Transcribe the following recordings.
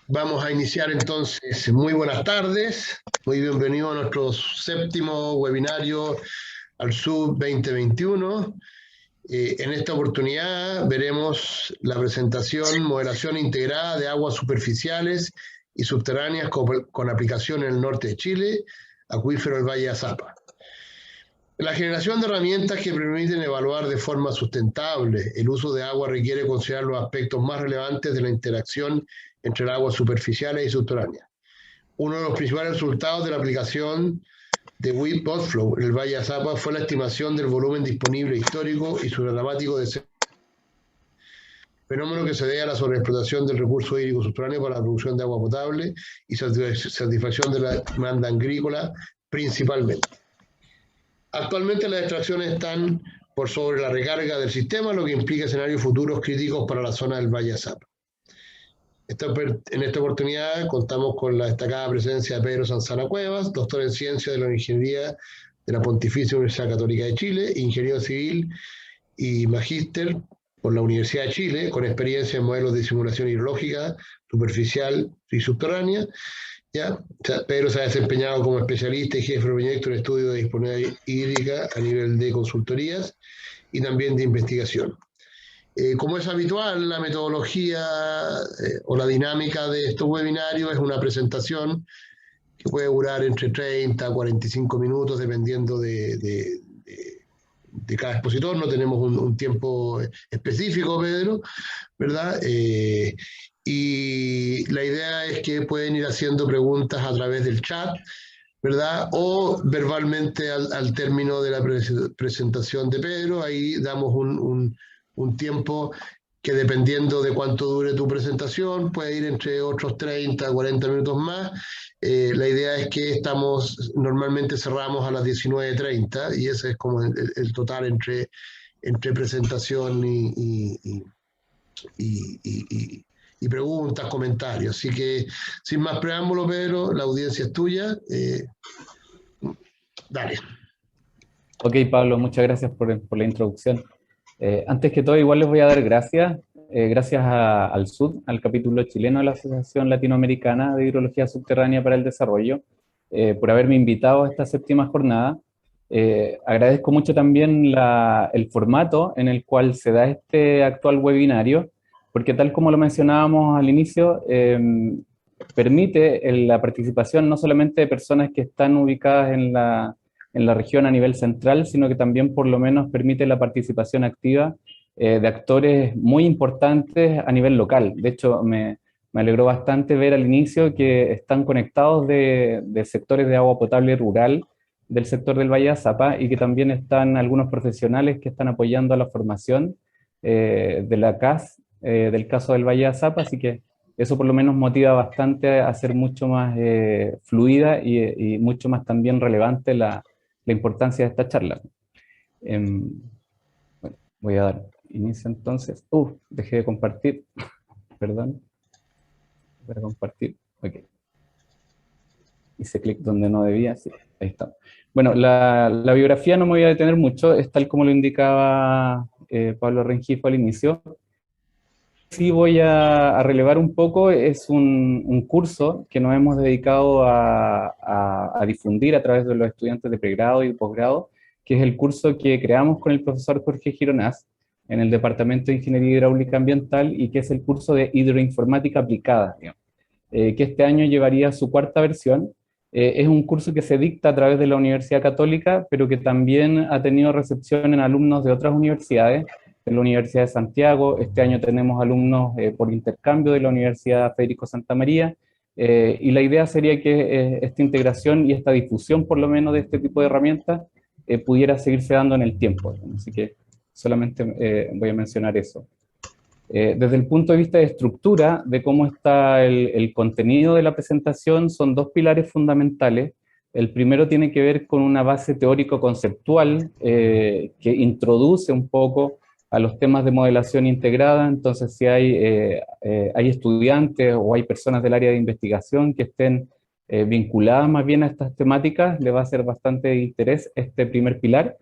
Vamos a iniciar entonces. Muy buenas tardes, muy bienvenido a nuestro séptimo webinario al SUB 2021. En esta oportunidad veremos la presentación Modelación integrada de aguas superficiales y subterráneas con aplicación en el norte de Chile, acuífero del Valle de Azapa. La generación de herramientas que permiten evaluar de forma sustentable el uso de agua requiere considerar los aspectos más relevantes de la interacción entre las aguas superficiales y subterráneas. Uno de los principales resultados de la aplicación de WIP Botflow en el Valle de Azapa fue la estimación del volumen disponible histórico y su dramático descenso, fenómeno que se debe a la sobreexplotación del recurso hídrico subterráneo para la producción de agua potable y satisfacción de la demanda agrícola principalmente. Actualmente las extracciones están por sobre la recarga del sistema, lo que implica escenarios futuros críticos para la zona del Valle de Azapa. En esta oportunidad contamos con la destacada presencia de Pedro Sanzana Cuevas, doctor en Ciencias de la Ingeniería de la Pontificia Universidad Católica de Chile, ingeniero civil y magíster por la Universidad de Chile, con experiencia en modelos de simulación hidrológica, superficial y subterránea. ¿Ya? Pedro se ha desempeñado como especialista y jefe de proyecto en estudio de disponibilidad hídrica a nivel de consultorías y también de investigación. Como es habitual, la metodología o la dinámica de estos webinarios es una presentación que puede durar entre 30 a 45 minutos, dependiendo de cada expositor. No tenemos un tiempo específico, Pedro, ¿verdad? Y la idea es que pueden ir haciendo preguntas a través del chat, ¿verdad? O verbalmente al término de la presentación de Pedro. Ahí damos un tiempo que, dependiendo de cuánto dure tu presentación, puede ir entre otros 30 a 40 minutos más. La idea es que normalmente cerramos a las 19:30 y ese es como el total entre presentación y preguntas, comentarios. Así que, sin más preámbulo, Pedro, la audiencia es tuya. Dale. Ok, Pablo, muchas gracias por la introducción. Antes que todo, igual les voy a dar gracias, al SUD, al capítulo chileno de la Asociación Latinoamericana de Hidrología Subterránea para el Desarrollo, por haberme invitado a esta séptima jornada. Agradezco mucho también el formato en el cual se da este actual webinario, porque tal como lo mencionábamos al inicio, permite la participación no solamente de personas que están ubicadas en la región a nivel central, sino que también por lo menos permite la participación activa de actores muy importantes a nivel local. De hecho, me alegró bastante ver al inicio que están conectados de sectores de agua potable rural del sector del Valle de Azapa, y que también están algunos profesionales que están apoyando a la formación de la CAS, del caso del Valle de Azapa, así que eso por lo menos motiva bastante a ser mucho más fluida y mucho más también relevante la importancia de esta charla. Bueno, voy a dar inicio entonces. Dejé de compartir, perdón. Voy a compartir, ok. Hice clic donde no debía, sí, ahí está. Bueno, la biografía no me voy a detener mucho, es tal como lo indicaba Pablo Rengifo al inicio. Sí voy a relevar un poco, es un curso que nos hemos dedicado a difundir a través de los estudiantes de pregrado y posgrado, que es el curso que creamos con el profesor Jorge Gironás en el Departamento de Ingeniería Hidráulica Ambiental, y que es el curso de Hidroinformática Aplicada, que este año llevaría su cuarta versión. Es un curso que se dicta a través de la Universidad Católica, pero que también ha tenido recepción en alumnos de otras universidades, de la Universidad de Santiago. Este año tenemos alumnos por intercambio de la Universidad Federico Santa María, y la idea sería que esta integración y esta difusión, por lo menos, de este tipo de herramientas pudiera seguirse dando en el tiempo. Así que solamente voy a mencionar eso. Desde el punto de vista de estructura, de cómo está el contenido de la presentación, son dos pilares fundamentales. El primero tiene que ver con una base teórico-conceptual que introduce un poco a los temas de modelación integrada. Entonces, si hay estudiantes o hay personas del área de investigación que estén vinculadas más bien a estas temáticas, le va a ser bastante de interés este primer pilar.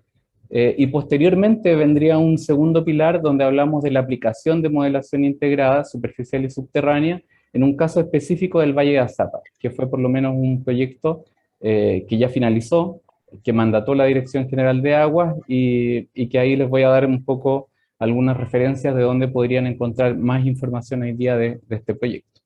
Y posteriormente vendría un segundo pilar donde hablamos de la aplicación de modelación integrada, superficial y subterránea, en un caso específico del Valle de Azapa, que fue por lo menos un proyecto que ya finalizó, que mandató la Dirección General de Aguas y que ahí les voy a dar un poco algunas referencias de dónde podrían encontrar más información hoy día de este proyecto.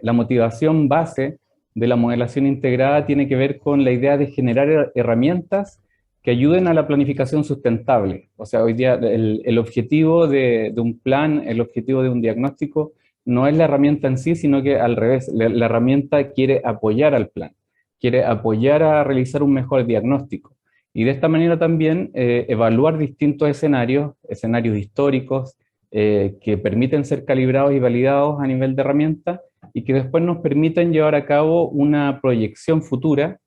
La motivación base de la modelación integrada tiene que ver con la idea de generar herramientas que ayuden a la planificación sustentable. O sea, hoy día el objetivo de un plan, el objetivo de un diagnóstico, no es la herramienta en sí, sino que al revés, la herramienta quiere apoyar al plan, quiere apoyar a realizar un mejor diagnóstico. Y de esta manera también evaluar distintos escenarios, escenarios históricos, que permiten ser calibrados y validados a nivel de herramienta, y que después nos permiten llevar a cabo una proyección futura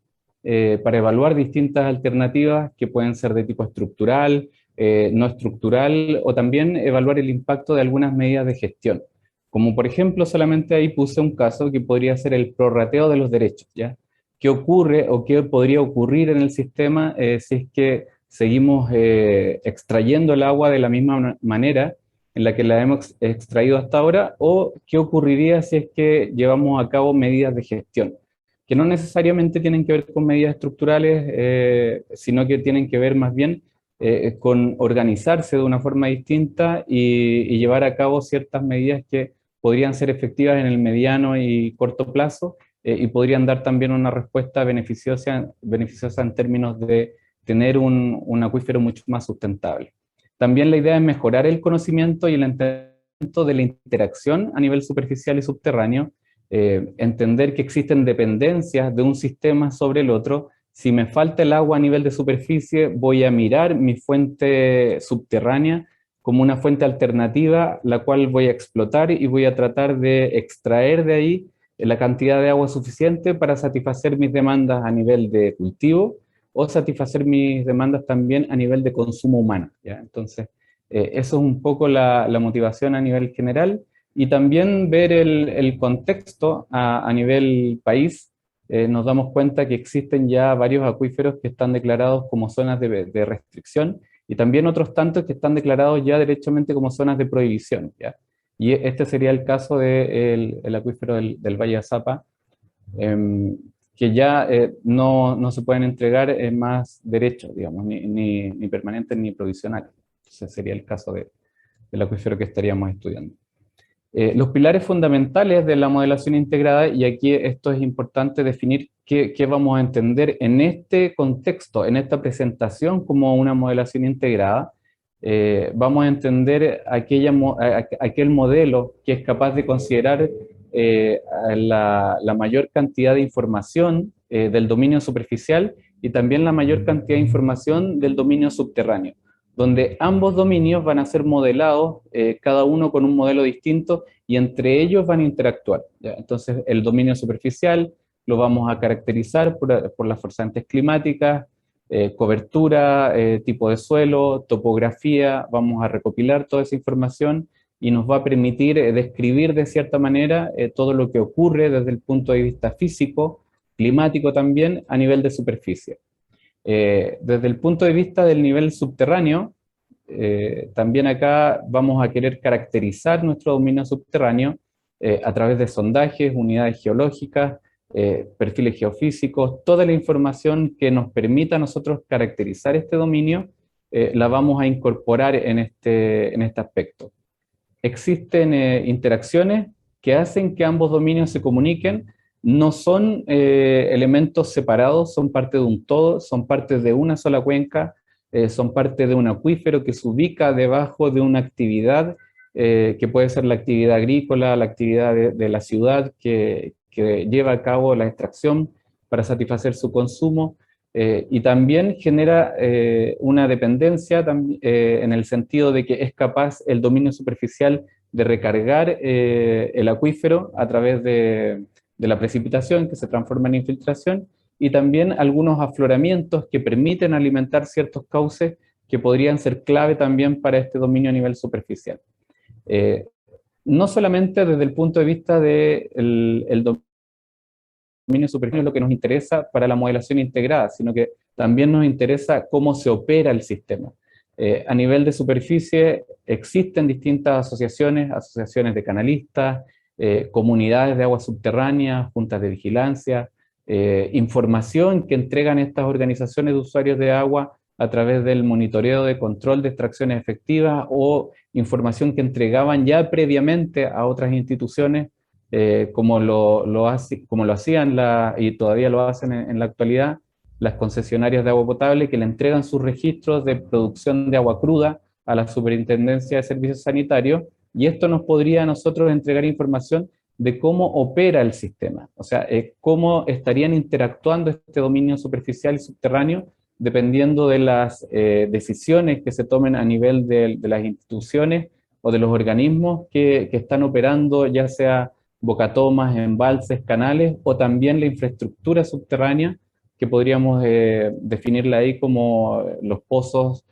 para evaluar distintas alternativas que pueden ser de tipo estructural, no estructural, o también evaluar el impacto de algunas medidas de gestión. Como por ejemplo, solamente ahí puse un caso que podría ser el prorrateo de los derechos, ¿ya? ¿Qué ocurre o qué podría ocurrir en el sistema si es que seguimos extrayendo el agua de la misma manera en la que la hemos extraído hasta ahora, o qué ocurriría si es que llevamos a cabo medidas de gestión, que no necesariamente tienen que ver con medidas estructurales, sino que tienen que ver más bien con organizarse de una forma distinta y llevar a cabo ciertas medidas que podrían ser efectivas en el mediano y corto plazo, y podrían dar también una respuesta beneficiosa en términos de tener un acuífero mucho más sustentable. También la idea es mejorar el conocimiento y el entendimiento de la interacción a nivel superficial y subterráneo, entender que existen dependencias de un sistema sobre el otro. Si me falta el agua a nivel de superficie, voy a mirar mi fuente subterránea como una fuente alternativa, la cual voy a explotar y voy a tratar de extraer de ahí la cantidad de agua suficiente para satisfacer mis demandas a nivel de cultivo, o satisfacer mis demandas también a nivel de consumo humano, ¿ya? Entonces, eso es un poco la motivación a nivel general, y también ver el contexto a nivel país. Nos damos cuenta que existen ya varios acuíferos que están declarados como zonas de restricción, y también otros tantos que están declarados ya derechamente como zonas de prohibición, ¿ya? Y este sería el caso del el acuífero del Valle de Azapa, que ya no se pueden entregar más derechos, digamos, ni permanentes ni provisionales. Ese sería el caso del acuífero que estaríamos estudiando. Los pilares fundamentales de la modelación integrada, y aquí esto es importante definir qué vamos a entender en este contexto, en esta presentación como una modelación integrada. Vamos a entender aquel modelo que es capaz de considerar la mayor cantidad de información del dominio superficial, y también la mayor cantidad de información del dominio subterráneo, donde ambos dominios van a ser modelados, cada uno con un modelo distinto, y entre ellos van a interactuar, ¿ya? Entonces, el dominio superficial lo vamos a caracterizar por las forzantes climáticas, cobertura, tipo de suelo, topografía. Vamos a recopilar toda esa información y nos va a permitir describir de cierta manera todo lo que ocurre desde el punto de vista físico, climático también, a nivel de superficie. Desde el punto de vista del nivel subterráneo, también acá vamos a querer caracterizar nuestro dominio subterráneo a través de sondajes, unidades geológicas, perfiles geofísicos. Toda la información que nos permita a nosotros caracterizar este dominio, la vamos a incorporar en este aspecto. Existen interacciones que hacen que ambos dominios se comuniquen. No son elementos separados, son parte de un todo, son parte de una sola cuenca, son parte de un acuífero que se ubica debajo de una actividad, que puede ser la actividad agrícola, la actividad de la ciudad que lleva a cabo la extracción para satisfacer su consumo, y también genera una dependencia en el sentido de que es capaz el dominio superficial de recargar el acuífero a través de la precipitación, que se transforma en infiltración, y también algunos afloramientos que permiten alimentar ciertos cauces que podrían ser clave también para este dominio a nivel superficial. No solamente desde el punto de vista del dominio superficial es lo que nos interesa para la modelación integrada, sino que también nos interesa cómo se opera el sistema. A nivel de superficie existen distintas asociaciones, asociaciones de canalistas, comunidades de aguas subterráneas, juntas de vigilancia, información que entregan estas organizaciones de usuarios de agua a través del monitoreo de control de extracciones efectivas o información que entregaban ya previamente a otras instituciones, como lo hacían y todavía lo hacen en la actualidad, las concesionarias de agua potable, que le entregan sus registros de producción de agua cruda a la Superintendencia de Servicios Sanitarios, y esto nos podría a nosotros entregar información de cómo opera el sistema, o sea, cómo estarían interactuando este dominio superficial y subterráneo, dependiendo de las decisiones que se tomen a nivel de las instituciones o de los organismos que están operando, ya sea bocatomas, embalses, canales, o también la infraestructura subterránea, que podríamos definirla ahí como los pozos,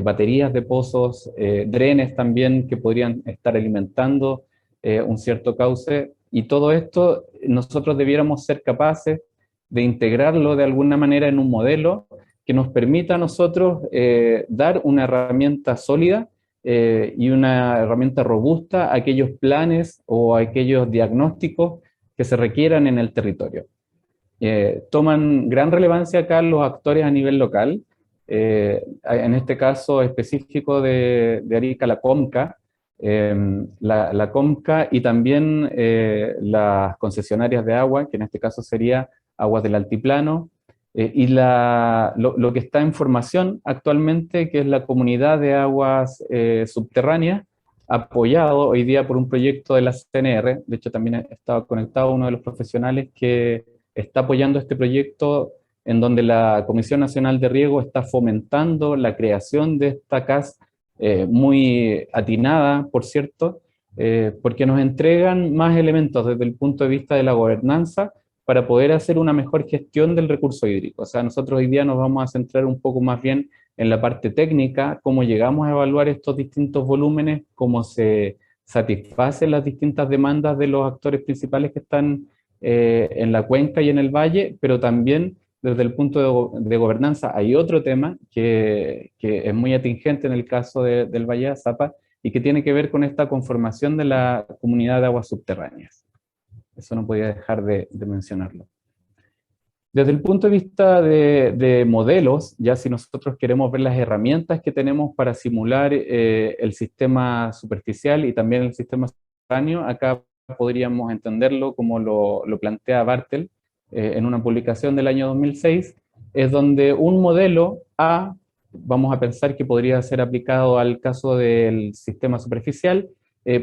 baterías de pozos, drenes también que podrían estar alimentando un cierto cauce, y todo esto nosotros debiéramos ser capaces de integrarlo de alguna manera en un modelo que nos permita a nosotros dar una herramienta sólida y una herramienta robusta a aquellos planes o a aquellos diagnósticos que se requieran en el territorio. Toman gran relevancia acá los actores a nivel local, en este caso específico de Arica, la COMCA, la COMCA y también las concesionarias de agua, que en este caso sería Aguas del Altiplano, y lo que está en formación actualmente, que es la Comunidad de Aguas Subterráneas, apoyado hoy día por un proyecto de la CNR. De hecho también estaba conectado uno de los profesionales que está apoyando este proyecto, en donde la Comisión Nacional de Riego está fomentando la creación de esta CAS, muy atinada, por cierto, porque nos entregan más elementos desde el punto de vista de la gobernanza para poder hacer una mejor gestión del recurso hídrico. O sea, nosotros hoy día nos vamos a centrar un poco más bien en la parte técnica, cómo llegamos a evaluar estos distintos volúmenes, cómo se satisfacen las distintas demandas de los actores principales que están en la cuenca y en el valle, pero también desde el punto de gobernanza hay otro tema que es muy atingente en el caso del Valle de Azapa y que tiene que ver con esta conformación de la comunidad de aguas subterráneas. Eso no podía dejar de mencionarlo. Desde el punto de vista de modelos, ya si nosotros queremos ver las herramientas que tenemos para simular el sistema superficial y también el sistema subterráneo, acá podríamos entenderlo como lo plantea Bartel en una publicación del año 2006, es donde un modelo A, vamos a pensar que podría ser aplicado al caso del sistema superficial,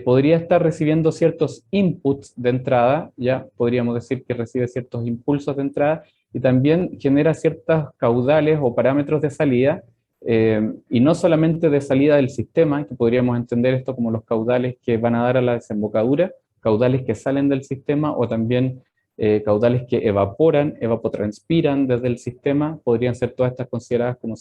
podría estar recibiendo ciertos inputs de entrada, ya podríamos decir que recibe ciertos impulsos de entrada, y también genera ciertos caudales o parámetros de salida, y no solamente de salida del sistema, que podríamos entender esto como los caudales que van a dar a la desembocadura, caudales que salen del sistema, o también caudales que evaporan, evapotranspiran desde el sistema, podrían ser todas estas consideradas como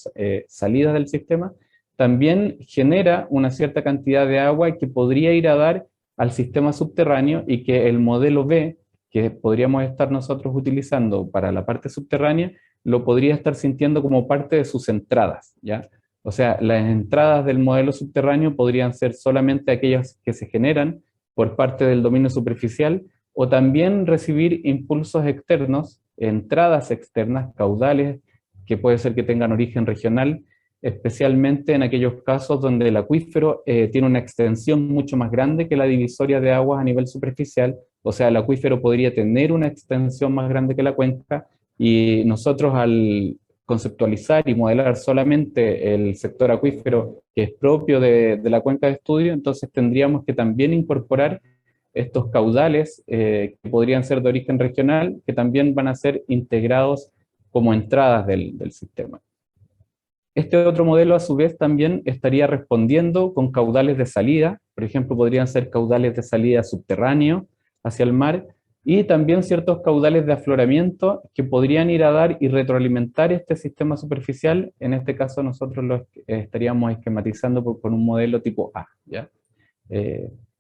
salidas del sistema. También genera una cierta cantidad de agua que podría ir a dar al sistema subterráneo, y que el modelo B, que podríamos estar nosotros utilizando para la parte subterránea, lo podría estar sintiendo como parte de sus entradas, ¿ya? O sea, las entradas del modelo subterráneo podrían ser solamente aquellas que se generan por parte del dominio superficial, o también recibir impulsos externos, entradas externas, caudales, que puede ser que tengan origen regional, especialmente en aquellos casos donde el acuífero tiene una extensión mucho más grande que la divisoria de aguas a nivel superficial. O sea, el acuífero podría tener una extensión más grande que la cuenca, y nosotros al conceptualizar y modelar solamente el sector acuífero que es propio de la cuenca de estudio, entonces tendríamos que también incorporar estos caudales que podrían ser de origen regional, que también van a ser integrados como entradas del sistema. Este otro modelo a su vez también estaría respondiendo con caudales de salida, por ejemplo podrían ser caudales de salida subterráneo hacia el mar, y también ciertos caudales de afloramiento que podrían ir a dar y retroalimentar este sistema superficial. En este caso nosotros lo estaríamos esquematizando con un modelo tipo A, ¿ya?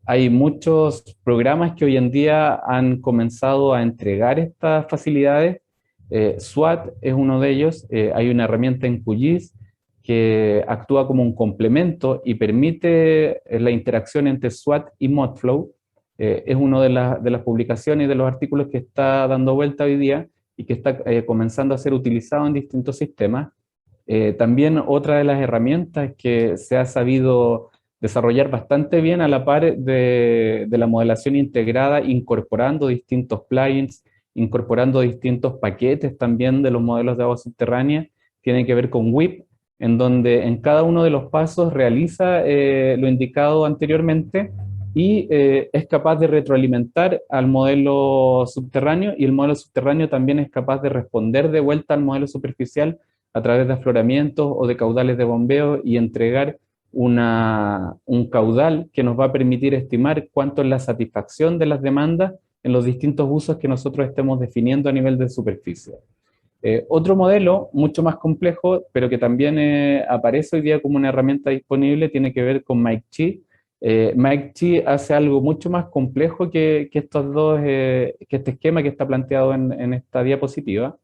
Hay muchos programas que hoy en día han comenzado a entregar estas facilidades. SWAT es uno de ellos. Hay una herramienta en QGIS que actúa como un complemento y permite la interacción entre SWAT y Modflow. Es una de las publicaciones y de los artículos que está dando vuelta hoy día y que está comenzando a ser utilizado en distintos sistemas. También otra de las herramientas que se ha sabido desarrollar bastante bien a la par de la modelación integrada, incorporando distintos plugins, incorporando distintos paquetes también de los modelos de agua subterránea, tiene que ver con WIP, en donde en cada uno de los pasos realiza lo indicado anteriormente y es capaz de retroalimentar al modelo subterráneo, y el modelo subterráneo también es capaz de responder de vuelta al modelo superficial a través de afloramientos o de caudales de bombeo y entregar un caudal que nos va a permitir estimar cuánto es la satisfacción de las demandas en los distintos usos que nosotros estemos definiendo a nivel de superficie. Otro modelo, mucho más complejo, pero que también aparece hoy día como una herramienta disponible, tiene que ver con Mike-Chi. Mike-Chi hace algo mucho más complejo que estos dos, que este esquema que está planteado en esta diapositiva.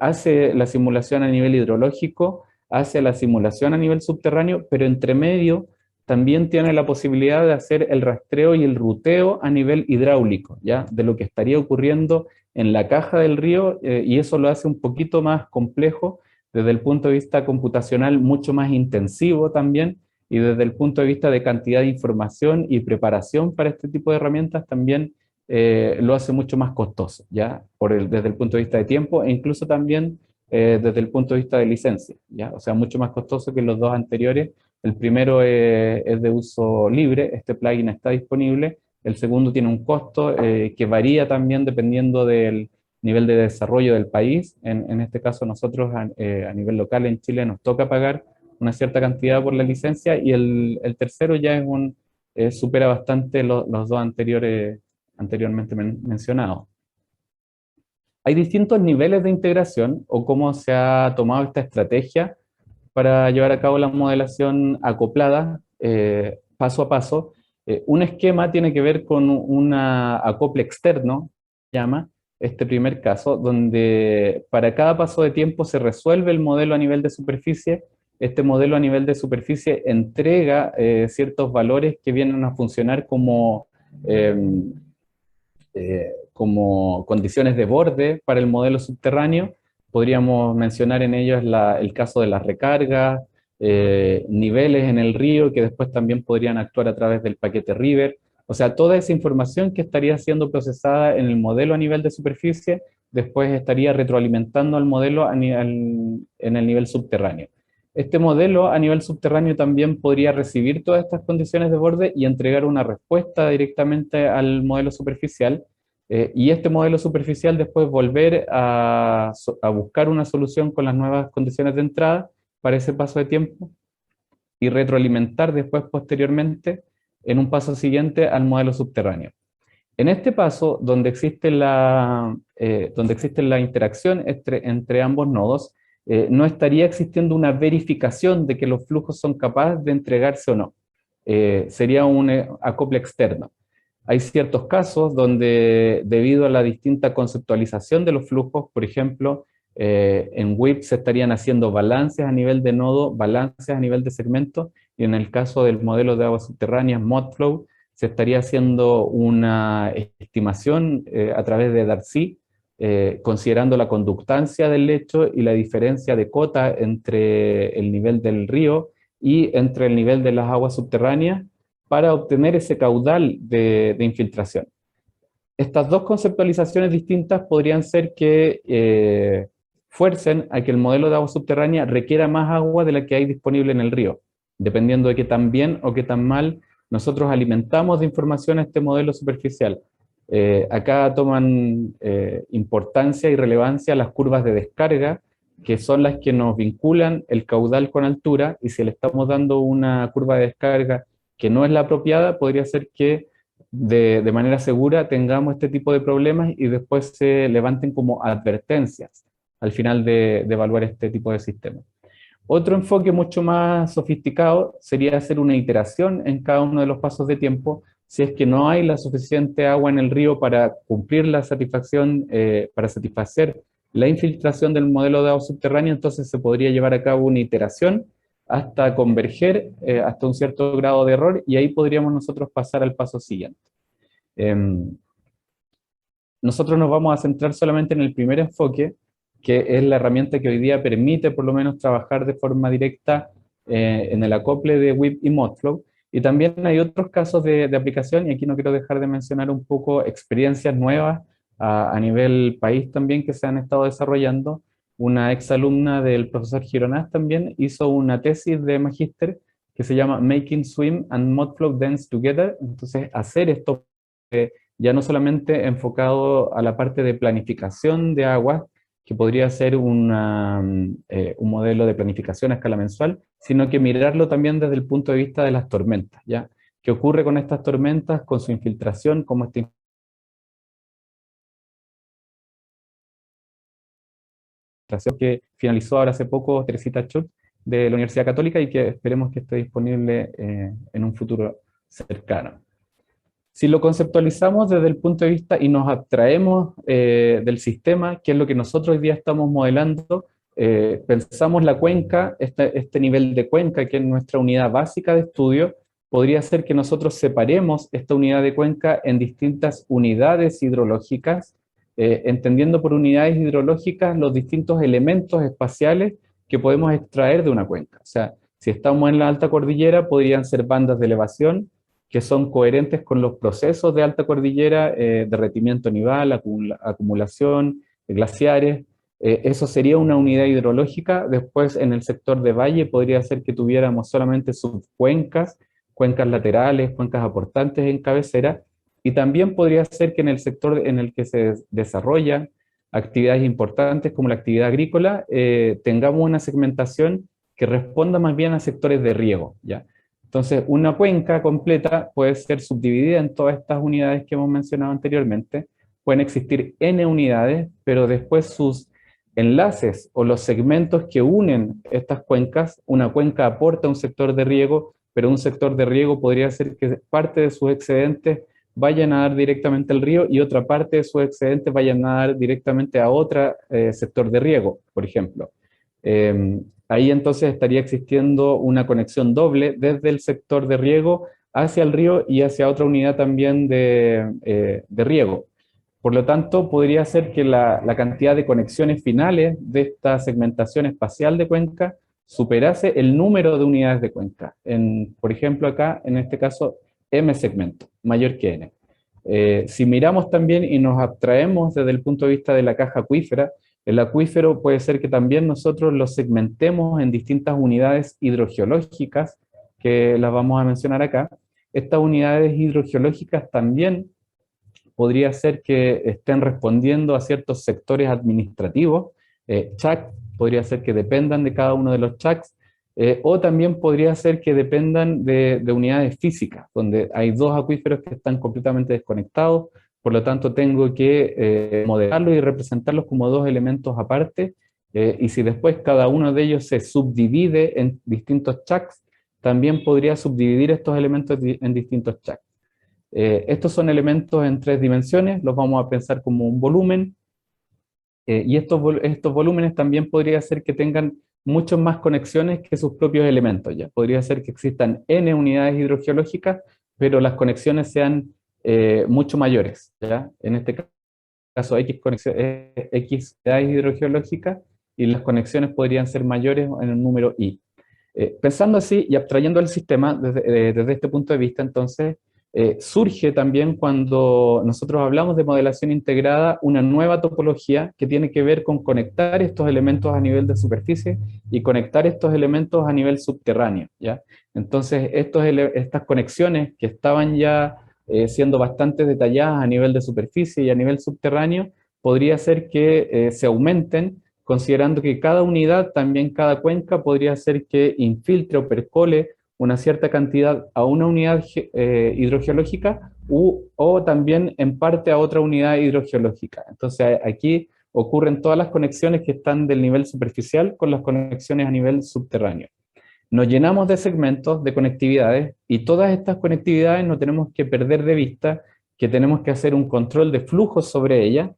Hace la simulación a nivel hidrológico, hace la simulación a nivel subterráneo, pero entre medio también tiene la posibilidad de hacer el rastreo y el ruteo a nivel hidráulico, ¿ya? De lo que estaría ocurriendo en la caja del río, y eso lo hace un poquito más complejo desde el punto de vista computacional, mucho más intensivo también, y desde el punto de vista de cantidad de información y preparación para este tipo de herramientas también lo hace mucho más costoso, ¿ya? Desde el punto de vista de tiempo e incluso también desde el punto de vista de licencia, ¿ya? O sea, mucho más costoso que los dos anteriores. El primero es de uso libre, este plugin está disponible. El segundo tiene un costo que varía también dependiendo del nivel de desarrollo del país. En este caso nosotros a nivel local en Chile nos toca pagar una cierta cantidad por la licencia, y el tercero ya supera bastante los dos anteriormente mencionados. Hay distintos niveles de integración o cómo se ha tomado esta estrategia para llevar a cabo la modelación acoplada paso a paso. Un esquema tiene que ver con un acople externo, llama este primer caso, donde para cada paso de tiempo se resuelve el modelo a nivel de superficie. Este modelo a nivel de superficie entrega ciertos valores que vienen a funcionar como condiciones de borde para el modelo subterráneo. Podríamos mencionar en ellos el caso de las recargas, niveles en el río que después también podrían actuar a través del paquete River. O sea, toda esa información que estaría siendo procesada en el modelo a nivel de superficie, después estaría retroalimentando al modelo en el nivel subterráneo. Este modelo a nivel subterráneo también podría recibir todas estas condiciones de borde y entregar una respuesta directamente al modelo superficial, y este modelo superficial después volver a buscar una solución con las nuevas condiciones de entrada para ese paso de tiempo y retroalimentar después posteriormente en un paso siguiente al modelo subterráneo. En este paso, donde existe la interacción entre ambos nodos, no estaría existiendo una verificación de que los flujos son capaces de entregarse o no. Sería un acople externo. Hay ciertos casos donde, debido a la distinta conceptualización de los flujos, por ejemplo, en WIP se estarían haciendo balances a nivel de nodo, balances a nivel de segmento, y en el caso del modelo de aguas subterráneas, Modflow, se estaría haciendo una estimación a través de Darcy, considerando la conductancia del lecho y la diferencia de cota entre el nivel del río y entre el nivel de las aguas subterráneas, para obtener ese caudal de infiltración. Estas dos conceptualizaciones distintas podrían ser que fuercen a que el modelo de agua subterránea requiera más agua de la que hay disponible en el río, dependiendo de qué tan bien o qué tan mal nosotros alimentamos de información a este modelo superficial. Acá toman importancia y relevancia las curvas de descarga, que son las que nos vinculan el caudal con altura, y si le estamos dando una curva de descarga que no es la apropiada, podría ser que de manera segura tengamos este tipo de problemas y después se levanten como advertencias al final de evaluar este tipo de sistemas. Otro enfoque mucho más sofisticado sería hacer una iteración en cada uno de los pasos de tiempo, si es que no hay la suficiente agua en el río para cumplir la satisfacción, para satisfacer la infiltración del modelo de agua subterránea, entonces se podría llevar a cabo una iteración hasta converger hasta un cierto grado de error, y ahí podríamos nosotros pasar al paso siguiente. Nosotros nos vamos a centrar solamente en el primer enfoque, que es la herramienta que hoy día permite por lo menos trabajar de forma directa en el acople de WIP y Modflow, y también hay otros casos de aplicación, y aquí no quiero dejar de mencionar un poco experiencias nuevas a nivel país también que se han estado desarrollando. Una exalumna del profesor Gironás también hizo una tesis de magíster que se llama Making Swim and Modflow Dance Together. Entonces, hacer esto ya no solamente enfocado a la parte de planificación de aguas, que podría ser un modelo de planificación a escala mensual, sino que mirarlo también desde el punto de vista de las tormentas, ¿ya? ¿Qué ocurre con estas tormentas, con su infiltración, cómo esta infiltración que finalizó ahora hace poco Teresita Schultz de la Universidad Católica y que esperemos que esté disponible en un futuro cercano? Si lo conceptualizamos desde el punto de vista y nos abstraemos del sistema, que es lo que nosotros hoy día estamos modelando, pensamos la cuenca, este nivel de cuenca, que es nuestra unidad básica de estudio, podría ser que nosotros separemos esta unidad de cuenca en distintas unidades hidrológicas, entendiendo por unidades hidrológicas los distintos elementos espaciales que podemos extraer de una cuenca. O sea, si estamos en la alta cordillera, podrían ser bandas de elevación, que son coherentes con los procesos de alta cordillera, derretimiento nival, acumulación, glaciares. Eso sería una unidad hidrológica. Después, en el sector de valle, podría ser que tuviéramos solamente subcuencas, cuencas laterales, cuencas aportantes en cabecera, y también podría ser que en el sector en el que se desarrollan actividades importantes como la actividad agrícola, tengamos una segmentación que responda más bien a sectores de riego, ¿ya? Entonces, una cuenca completa puede ser subdividida en todas estas unidades que hemos mencionado anteriormente. Pueden existir N unidades, pero después sus enlaces o los segmentos que unen estas cuencas, una cuenca aporta un sector de riego, pero un sector de riego podría ser que parte de sus excedentes vayan a dar directamente al río y otra parte de sus excedentes vayan a dar directamente a otro sector de riego, por ejemplo. Ahí entonces estaría existiendo una conexión doble desde el sector de riego hacia el río y hacia otra unidad también de riego. Por lo tanto, podría ser que la cantidad de conexiones finales de esta segmentación espacial de cuenca superase el número de unidades de cuenca. Por ejemplo, acá, en este caso, M segmento, mayor que N. Si miramos también y nos abstraemos desde el punto de vista de la caja acuífera, el acuífero puede ser que también nosotros lo segmentemos en distintas unidades hidrogeológicas, que las vamos a mencionar acá. Estas unidades hidrogeológicas también podría ser que estén respondiendo a ciertos sectores administrativos, CHAC, podría ser que dependan de cada uno de los CHACs, o también podría ser que dependan de unidades físicas, donde hay dos acuíferos que están completamente desconectados, por lo tanto tengo que modelarlos y representarlos como dos elementos aparte, y si después cada uno de ellos se subdivide en distintos CHACs, también podría subdividir estos elementos en distintos CHACs. Estos son elementos en 3 dimensiones, los vamos a pensar como un volumen, y estos volúmenes también podría ser que tengan muchas más conexiones que sus propios elementos. Ya podría ser que existan N unidades hidrogeológicas, pero las conexiones sean mucho mayores, ¿ya? En este caso X unidades hidrogeológicas, y las conexiones podrían ser mayores en el número I. Pensando así y abstrayendo el sistema desde este punto de vista, entonces, surge también cuando nosotros hablamos de modelación integrada una nueva topología que tiene que ver con conectar estos elementos a nivel de superficie y conectar estos elementos a nivel subterráneo, ¿ya? Entonces, estas conexiones que estaban ya siendo bastante detalladas a nivel de superficie y a nivel subterráneo, podría ser que se aumenten, considerando que cada unidad, también cada cuenca, podría ser que infiltre o percole una cierta cantidad a una unidad hidrogeológica o también en parte a otra unidad hidrogeológica. Entonces aquí ocurren todas las conexiones que están del nivel superficial con las conexiones a nivel subterráneo. Nos llenamos de segmentos, de conectividades, y todas estas conectividades no tenemos que perder de vista que tenemos que hacer un control de flujo sobre ellas,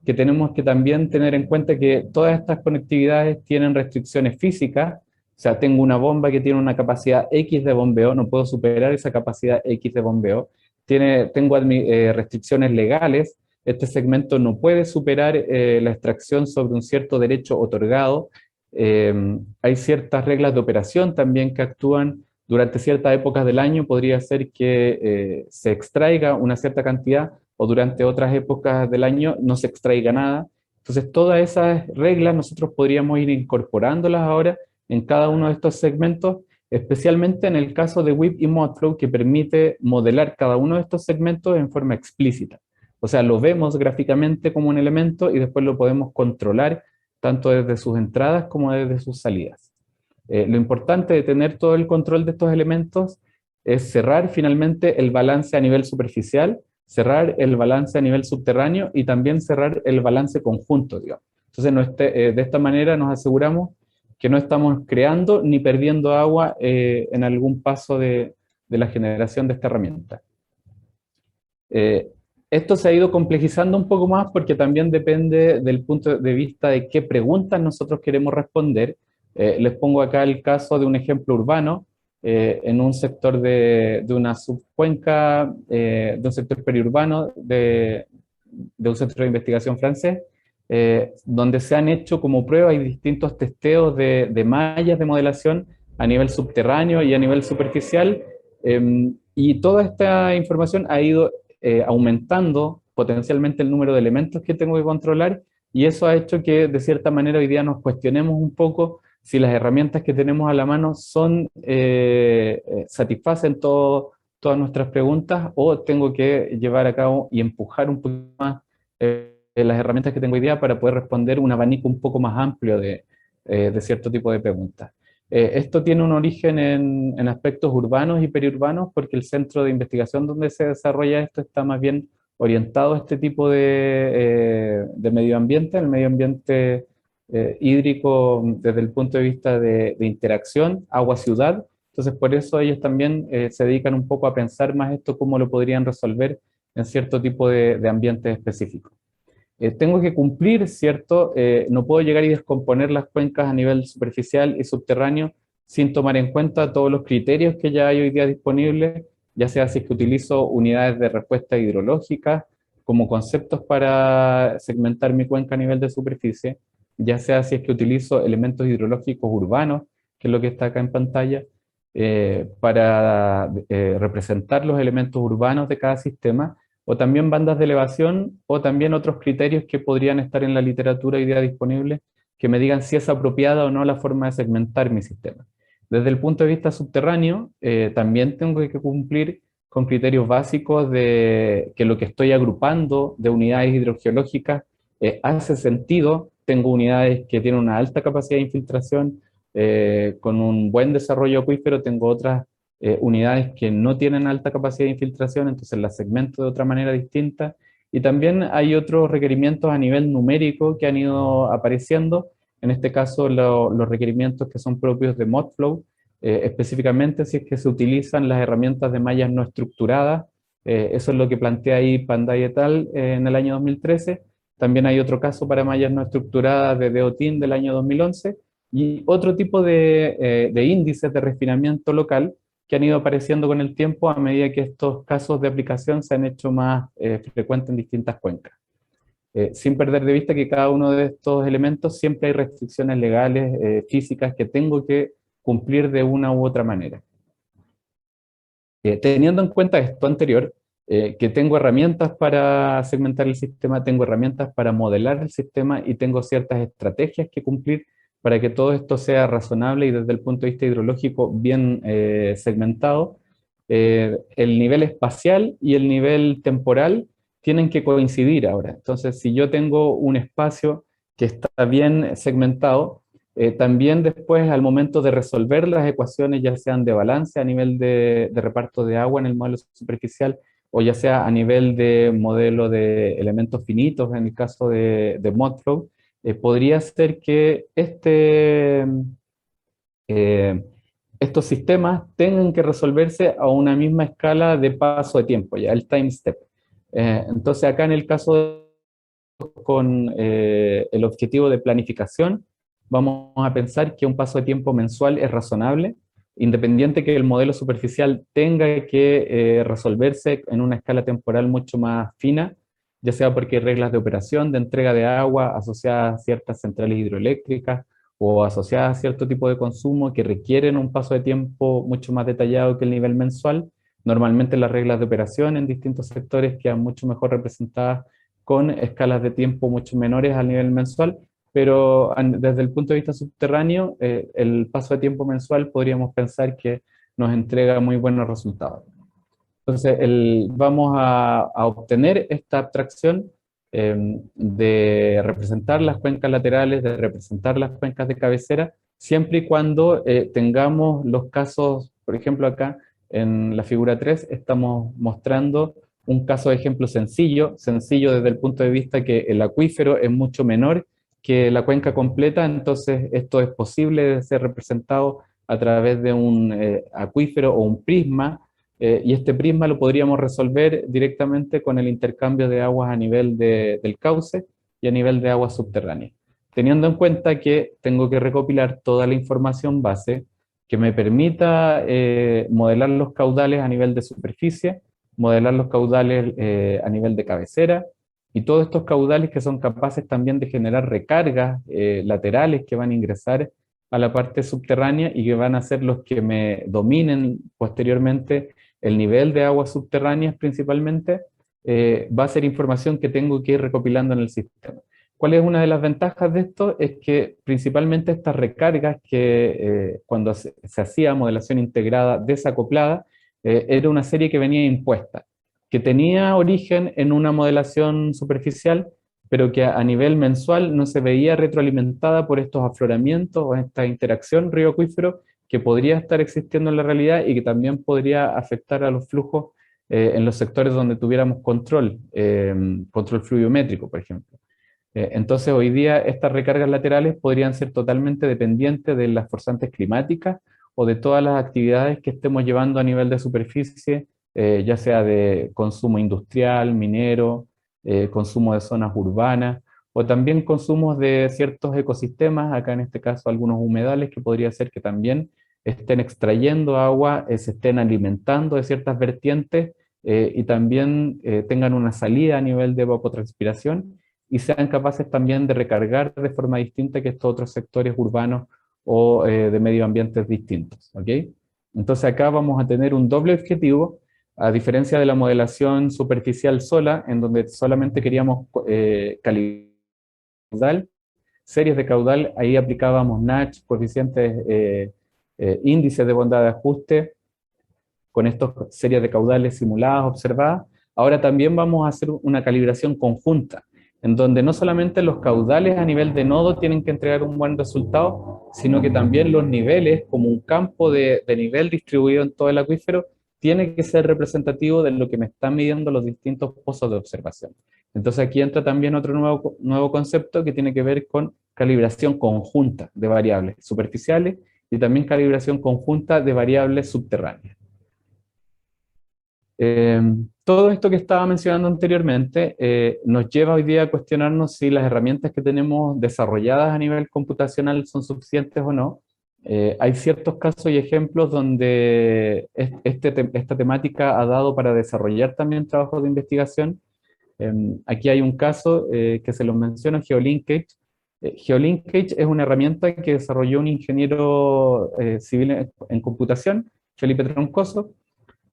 que tenemos que también tener en cuenta que todas estas conectividades tienen restricciones físicas. O sea, tengo una bomba que tiene una capacidad X de bombeo, no puedo superar esa capacidad X de bombeo. Tengo restricciones legales, este segmento no puede superar la extracción sobre un cierto derecho otorgado. Hay ciertas reglas de operación también que actúan durante ciertas épocas del año. Podría ser que se extraiga una cierta cantidad o durante otras épocas del año no se extraiga nada. Entonces, todas esas reglas nosotros podríamos ir incorporándolas ahora en cada uno de estos segmentos, especialmente en el caso de WIP y Modflow, que permite modelar cada uno de estos segmentos en forma explícita. O sea, lo vemos gráficamente como un elemento y después lo podemos controlar tanto desde sus entradas como desde sus salidas. Lo importante de tener todo el control de estos elementos es cerrar finalmente el balance a nivel superficial, cerrar el balance a nivel subterráneo y también cerrar el balance conjunto, digamos. Entonces, de esta manera nos aseguramos que no estamos creando ni perdiendo agua en algún paso de la generación de esta herramienta. Esto se ha ido complejizando un poco más porque también depende del punto de vista de qué preguntas nosotros queremos responder. Les pongo acá el caso de un ejemplo urbano en un sector de una subcuenca, de un sector periurbano de un centro de investigación francés, donde se han hecho como prueba y distintos testeos de mallas de modelación a nivel subterráneo y a nivel superficial, y toda esta información ha ido aumentando potencialmente el número de elementos que tengo que controlar, y eso ha hecho que de cierta manera hoy día nos cuestionemos un poco si las herramientas que tenemos a la mano satisfacen todas nuestras preguntas, o tengo que llevar a cabo y empujar un poco más las herramientas que tengo hoy día para poder responder un abanico un poco más amplio de cierto tipo de preguntas. Esto tiene un origen en aspectos urbanos y periurbanos, porque el centro de investigación donde se desarrolla esto está más bien orientado a este tipo de medio ambiente, el medio ambiente hídrico desde el punto de vista de interacción, agua-ciudad. Entonces, por eso ellos también se dedican un poco a pensar más esto, cómo lo podrían resolver en cierto tipo de ambientes específicos. Tengo que cumplir, ¿cierto? No puedo llegar y descomponer las cuencas a nivel superficial y subterráneo sin tomar en cuenta todos los criterios que ya hay hoy día disponibles, ya sea si es que utilizo unidades de respuesta hidrológica como conceptos para segmentar mi cuenca a nivel de superficie, ya sea si es que utilizo elementos hidrológicos urbanos, que es lo que está acá en pantalla, para representar los elementos urbanos de cada sistema, o también bandas de elevación, o también otros criterios que podrían estar en la literatura hoy día disponible, que me digan si es apropiada o no la forma de segmentar mi sistema. Desde el punto de vista subterráneo, también tengo que cumplir con criterios básicos de que lo que estoy agrupando de unidades hidrogeológicas hace sentido. Tengo unidades que tienen una alta capacidad de infiltración, con un buen desarrollo acuífero. Tengo otras unidades que no tienen alta capacidad de infiltración, entonces las segmento de otra manera distinta. Y también hay otros requerimientos a nivel numérico que han ido apareciendo, en este caso los requerimientos que son propios de Modflow, específicamente si es que se utilizan las herramientas de mallas no estructuradas. Eso es lo que plantea ahí Panday et al. En el año 2013. También hay otro caso para mallas no estructuradas de Deotin del año 2011, y otro tipo de índices de refinamiento local que han ido apareciendo con el tiempo a medida que estos casos de aplicación se han hecho más frecuentes en distintas cuencas. Sin perder de vista que cada uno de estos elementos siempre hay restricciones legales, físicas, que tengo que cumplir de una u otra manera. Teniendo en cuenta esto anterior, que tengo herramientas para segmentar el sistema, tengo herramientas para modelar el sistema y tengo ciertas estrategias que cumplir para que todo esto sea razonable y desde el punto de vista hidrológico bien segmentado. El nivel espacial y el nivel temporal tienen que coincidir ahora. Entonces, si yo tengo un espacio que está bien segmentado, también después, al momento de resolver las ecuaciones, ya sean de balance a nivel de reparto de agua en el modelo superficial, o ya sea a nivel de modelo de elementos finitos, en el caso de Modflow, podría ser que estos sistemas tengan que resolverse a una misma escala de paso de tiempo, ya el time step. Entonces acá en el caso con el objetivo de planificación, vamos a pensar que un paso de tiempo mensual es razonable, independiente que el modelo superficial tenga que resolverse en una escala temporal mucho más fina, ya sea porque hay reglas de operación, de entrega de agua asociadas a ciertas centrales hidroeléctricas o asociadas a cierto tipo de consumo que requieren un paso de tiempo mucho más detallado que el nivel mensual. Normalmente las reglas de operación en distintos sectores quedan mucho mejor representadas con escalas de tiempo mucho menores al nivel mensual, pero desde el punto de vista subterráneo, el paso de tiempo mensual podríamos pensar que nos entrega muy buenos resultados. Entonces, vamos a obtener esta abstracción de representar las cuencas laterales, de representar las cuencas de cabecera, siempre y cuando tengamos los casos, por ejemplo acá en la figura 3, estamos mostrando un caso de ejemplo sencillo desde el punto de vista que el acuífero es mucho menor que la cuenca completa, entonces esto es posible de ser representado a través de un acuífero o un prisma, y este prisma lo podríamos resolver directamente con el intercambio de aguas a nivel del cauce y a nivel de aguas subterráneas. Teniendo en cuenta que tengo que recopilar toda la información base que me permita modelar los caudales a nivel de superficie, modelar los caudales a nivel de cabecera, y todos estos caudales que son capaces también de generar recargas laterales que van a ingresar a la parte subterránea y que van a ser los que me dominen posteriormente el nivel de aguas subterráneas principalmente, va a ser información que tengo que ir recopilando en el sistema. ¿Cuál es una de las ventajas de esto? Es que principalmente estas recargas que cuando se hacía modelación integrada desacoplada, era una serie que venía impuesta, que tenía origen en una modelación superficial, pero que a nivel mensual no se veía retroalimentada por estos afloramientos o esta interacción río-acuífero que podría estar existiendo en la realidad y que también podría afectar a los flujos en los sectores donde tuviéramos control, control fluviométrico, por ejemplo. Entonces, hoy día estas recargas laterales podrían ser totalmente dependientes de las forzantes climáticas o de todas las actividades que estemos llevando a nivel de superficie, ya sea de consumo industrial, minero, consumo de zonas urbanas, o también consumos de ciertos ecosistemas, acá en este caso algunos humedales, que podría ser que también estén extrayendo agua, se estén alimentando de ciertas vertientes y también tengan una salida a nivel de evapotranspiración y sean capaces también de recargar de forma distinta que estos otros sectores urbanos o de medio ambientes distintos. ¿Okay? Entonces acá vamos a tener un doble objetivo, a diferencia de la modelación superficial sola, en donde solamente queríamos calibrar series de caudal, ahí aplicábamos Natch, coeficientes, índices de bondad de ajuste, con estas series de caudales simuladas, observadas. Ahora también vamos a hacer una calibración conjunta, en donde no solamente los caudales a nivel de nodo tienen que entregar un buen resultado, sino que también los niveles, como un campo de nivel distribuido en todo el acuífero, tiene que ser representativo de lo que me están midiendo los distintos pozos de observación. Entonces aquí entra también otro nuevo concepto que tiene que ver con calibración conjunta de variables superficiales y también calibración conjunta de variables subterráneas. Todo esto que estaba mencionando anteriormente nos lleva hoy día a cuestionarnos si las herramientas que tenemos desarrolladas a nivel computacional son suficientes o no. Hay ciertos casos y ejemplos donde esta temática ha dado para desarrollar también trabajos de investigación. Aquí hay un caso que se los menciono, GeoLinkage. GeoLinkage es una herramienta que desarrolló un ingeniero civil en computación, Felipe Troncoso.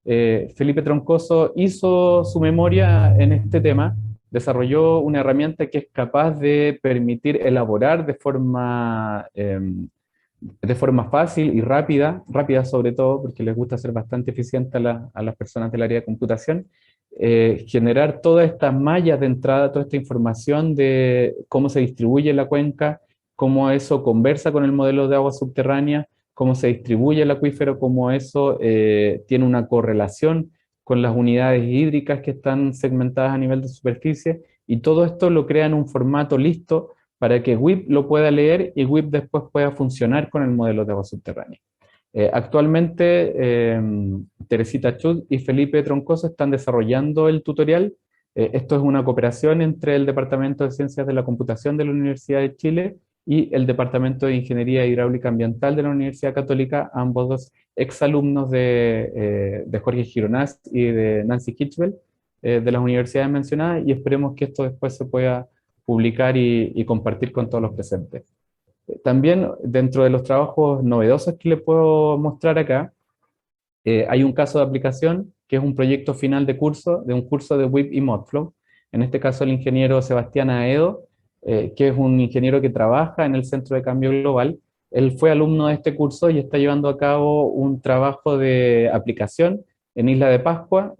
Felipe Troncoso hizo su memoria en este tema, desarrolló una herramienta que es capaz de permitir elaborar de forma fácil y rápida sobre todo, porque les gusta ser bastante eficiente a las personas del área de computación, generar todas estas mallas de entrada, toda esta información de cómo se distribuye la cuenca, cómo eso conversa con el modelo de agua subterránea, cómo se distribuye el acuífero, cómo eso tiene una correlación con las unidades hídricas que están segmentadas a nivel de superficie, y todo esto lo crea en un formato listo para que WIP lo pueda leer y WIP después pueda funcionar con el modelo de agua subterránea. Actualmente, Teresita Chud y Felipe Troncoso están desarrollando el tutorial Esto es una cooperación entre el Departamento de Ciencias de la Computación de la Universidad de Chile y el Departamento de Ingeniería Hidráulica Ambiental de la Universidad Católica, ambos dos exalumnos de Jorge Gironás y de Nancy Hitchell, de las universidades mencionadas, y esperemos que esto después se pueda publicar y compartir con todos los presentes. También dentro de los trabajos novedosos que les puedo mostrar acá, hay un caso de aplicación que es un proyecto final de curso, de un curso de WIP y Modflow. En este caso el ingeniero Sebastián Aedo, que es un ingeniero que trabaja en el Centro de Cambio Global. Él fue alumno de este curso y está llevando a cabo un trabajo de aplicación en Isla de Pascua,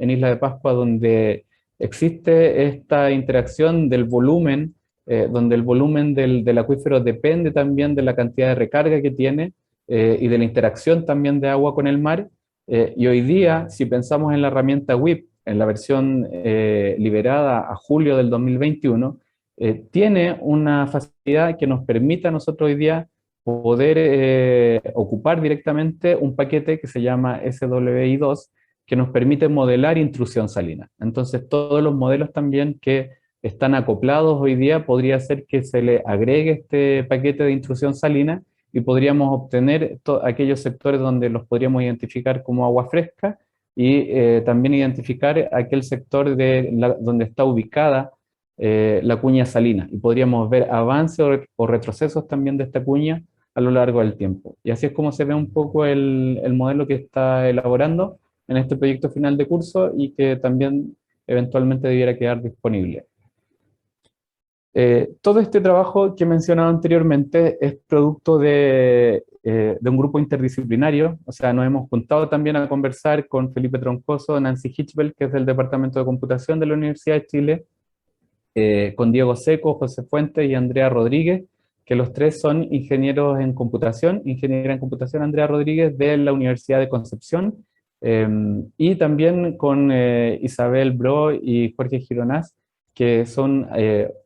donde existe esta interacción del volumen, donde el volumen del acuífero depende también de la cantidad de recarga que tiene y de la interacción también de agua con el mar. Y hoy día, si pensamos en la herramienta WIP, en la versión liberada a julio del 2021, tiene una facilidad que nos permite a nosotros hoy día poder ocupar directamente un paquete que se llama SWI2, que nos permite modelar intrusión salina. Entonces, todos los modelos también que están acoplados hoy día, podría ser que se le agregue este paquete de intrusión salina y podríamos obtener aquellos sectores donde los podríamos identificar como agua fresca y también identificar aquel sector donde está ubicada la cuña salina, y podríamos ver avances o retrocesos también de esta cuña a lo largo del tiempo. Y así es como se ve un poco el modelo que está elaborando en este proyecto final de curso y que también eventualmente debiera quedar disponible. Todo este trabajo que he mencionado anteriormente es producto de un grupo interdisciplinario, o sea, nos hemos juntado también a conversar con Felipe Troncoso, Nancy Hitchell, que es del Departamento de Computación de la Universidad de Chile, con Diego Seco, José Fuentes y Andrea Rodríguez, que los tres son ingenieros en computación, ingeniera en computación Andrea Rodríguez de la Universidad de Concepción, y también con Isabel Bro y Jorge Gironás, que son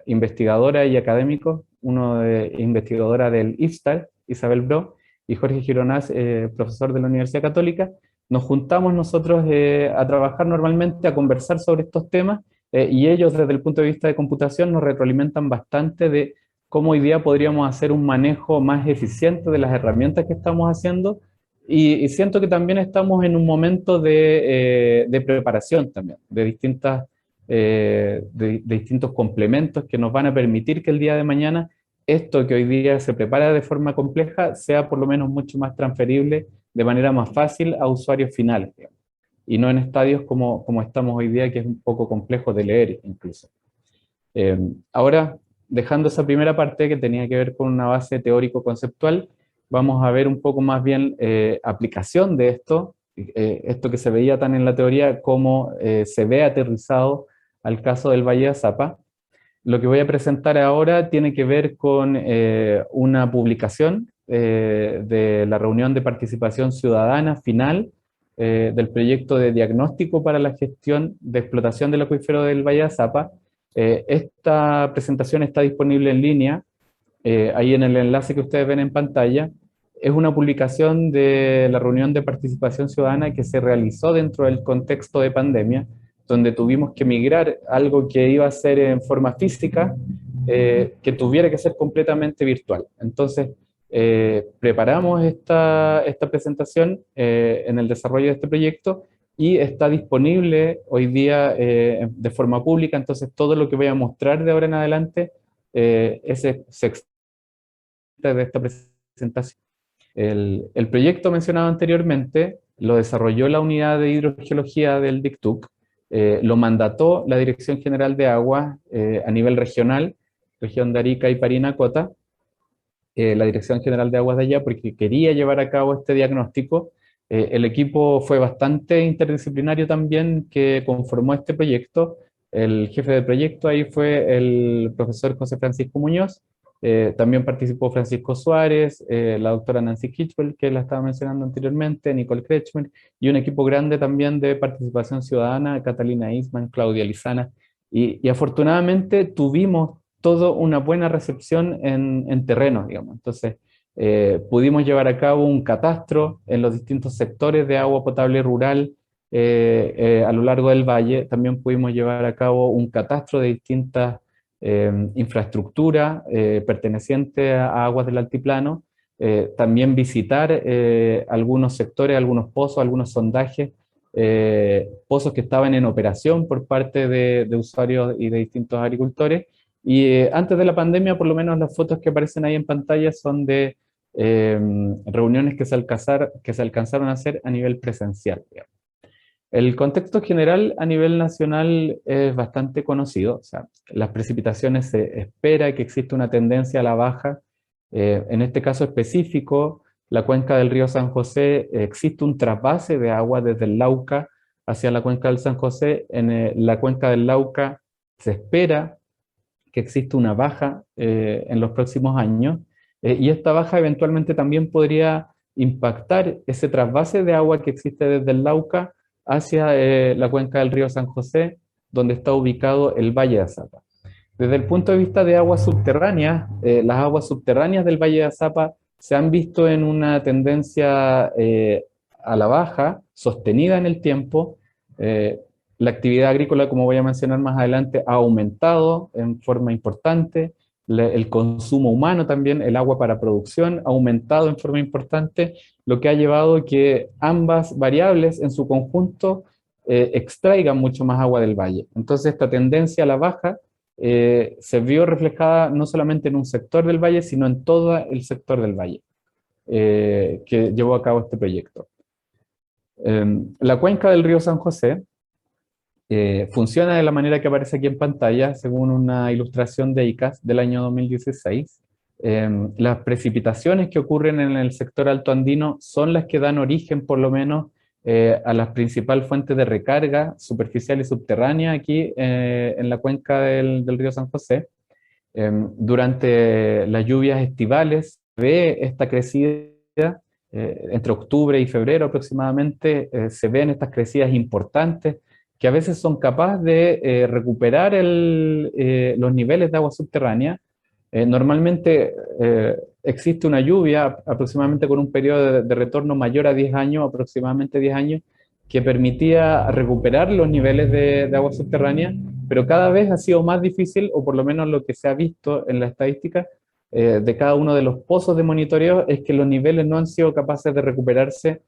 investigadoras y académicos, uno investigadora del IFSTAR, Isabel Bro, y Jorge Gironás, profesor de la Universidad Católica. Nos juntamos nosotros a trabajar normalmente, a conversar sobre estos temas, y ellos desde el punto de vista de computación nos retroalimentan bastante de cómo hoy día podríamos hacer un manejo más eficiente de las herramientas que estamos haciendo, y siento que también estamos en un momento de preparación también, de distintos complementos que nos van a permitir que el día de mañana esto que hoy día se prepara de forma compleja sea por lo menos mucho más transferible de manera más fácil a usuarios finales, digamos, y no en estadios como estamos hoy día, que es un poco complejo de leer incluso. Ahora, dejando esa primera parte que tenía que ver con una base teórico-conceptual, vamos a ver un poco más bien aplicación de esto, esto que se veía tan en la teoría, cómo se ve aterrizado al caso del Valle de Azapa. Lo que voy a presentar ahora tiene que ver con una publicación de la reunión de participación ciudadana final del proyecto de diagnóstico para la gestión de explotación del acuífero del Valle de Azapa. Esta presentación está disponible en línea, ahí en el enlace que ustedes ven en pantalla. Es una publicación de la reunión de participación ciudadana que se realizó dentro del contexto de pandemia, donde tuvimos que migrar algo que iba a ser en forma física, que tuviera que ser completamente virtual. Entonces, preparamos esta presentación en el desarrollo de este proyecto y está disponible hoy día de forma pública. Entonces, todo lo que voy a mostrar de ahora en adelante se extrae de esta presentación. El proyecto mencionado anteriormente lo desarrolló la unidad de hidrogeología del DICTUC, lo mandató la Dirección General de Aguas a nivel regional, región de Arica y Parinacota, la Dirección General de Aguas de allá, porque quería llevar a cabo este diagnóstico. El equipo fue bastante interdisciplinario también que conformó este proyecto. El jefe de proyecto ahí fue el profesor José Francisco Muñoz. También participó Francisco Suárez, la doctora Nancy Kitchell, que la estaba mencionando anteriormente, Nicole Kretschmer, y un equipo grande también de participación ciudadana, Catalina Isman, Claudia Lizana. Y afortunadamente tuvimos toda una buena recepción en terreno, digamos. Entonces, pudimos llevar a cabo un catastro en los distintos sectores de agua potable rural a lo largo del valle. También pudimos llevar a cabo un catastro de distintas infraestructuras pertenecientes a aguas del altiplano. También visitar algunos sectores, algunos pozos, algunos sondajes, pozos que estaban en operación por parte de usuarios y de distintos agricultores. Y antes de la pandemia, por lo menos las fotos que aparecen ahí en pantalla son de reuniones que se alcanzaron a hacer a nivel presencial, digamos. El contexto general a nivel nacional es bastante conocido. O sea, las precipitaciones se espera que exista una tendencia a la baja. En este caso específico, la cuenca del río San José, existe un trasvase de agua desde el Lauca hacia la cuenca del San José. En la cuenca del Lauca se espera que exista una baja en los próximos años, y esta baja eventualmente también podría impactar ese trasvase de agua que existe desde el Lauca hacia la cuenca del río San José, donde está ubicado el Valle de Azapa. Desde el punto de vista de aguas subterráneas, las aguas subterráneas del Valle de Azapa se han visto en una tendencia a la baja, sostenida en el tiempo. La actividad agrícola, como voy a mencionar más adelante, ha aumentado en forma importante. El consumo humano también, el agua para producción, ha aumentado en forma importante, lo que ha llevado a que ambas variables en su conjunto extraigan mucho más agua del valle. Entonces, esta tendencia a la baja se vio reflejada no solamente en un sector del valle, sino en todo el sector del valle que llevó a cabo este proyecto. La cuenca del río San José funciona de la manera que aparece aquí en pantalla, según una ilustración de ICAS del año 2016. Las precipitaciones que ocurren en el sector alto andino son las que dan origen, por lo menos, a las principales fuentes de recarga superficial y subterránea aquí en la cuenca del río San José. Durante las lluvias estivales se ve esta crecida, entre octubre y febrero aproximadamente, se ven estas crecidas importantes que a veces son capaces de recuperar los niveles de agua subterránea. Normalmente existe una lluvia aproximadamente con un periodo de retorno mayor a 10 años, aproximadamente 10 años, que permitía recuperar los niveles de agua subterránea, pero cada vez ha sido más difícil, o por lo menos lo que se ha visto en la estadística de cada uno de los pozos de monitoreo, es que los niveles no han sido capaces de recuperarse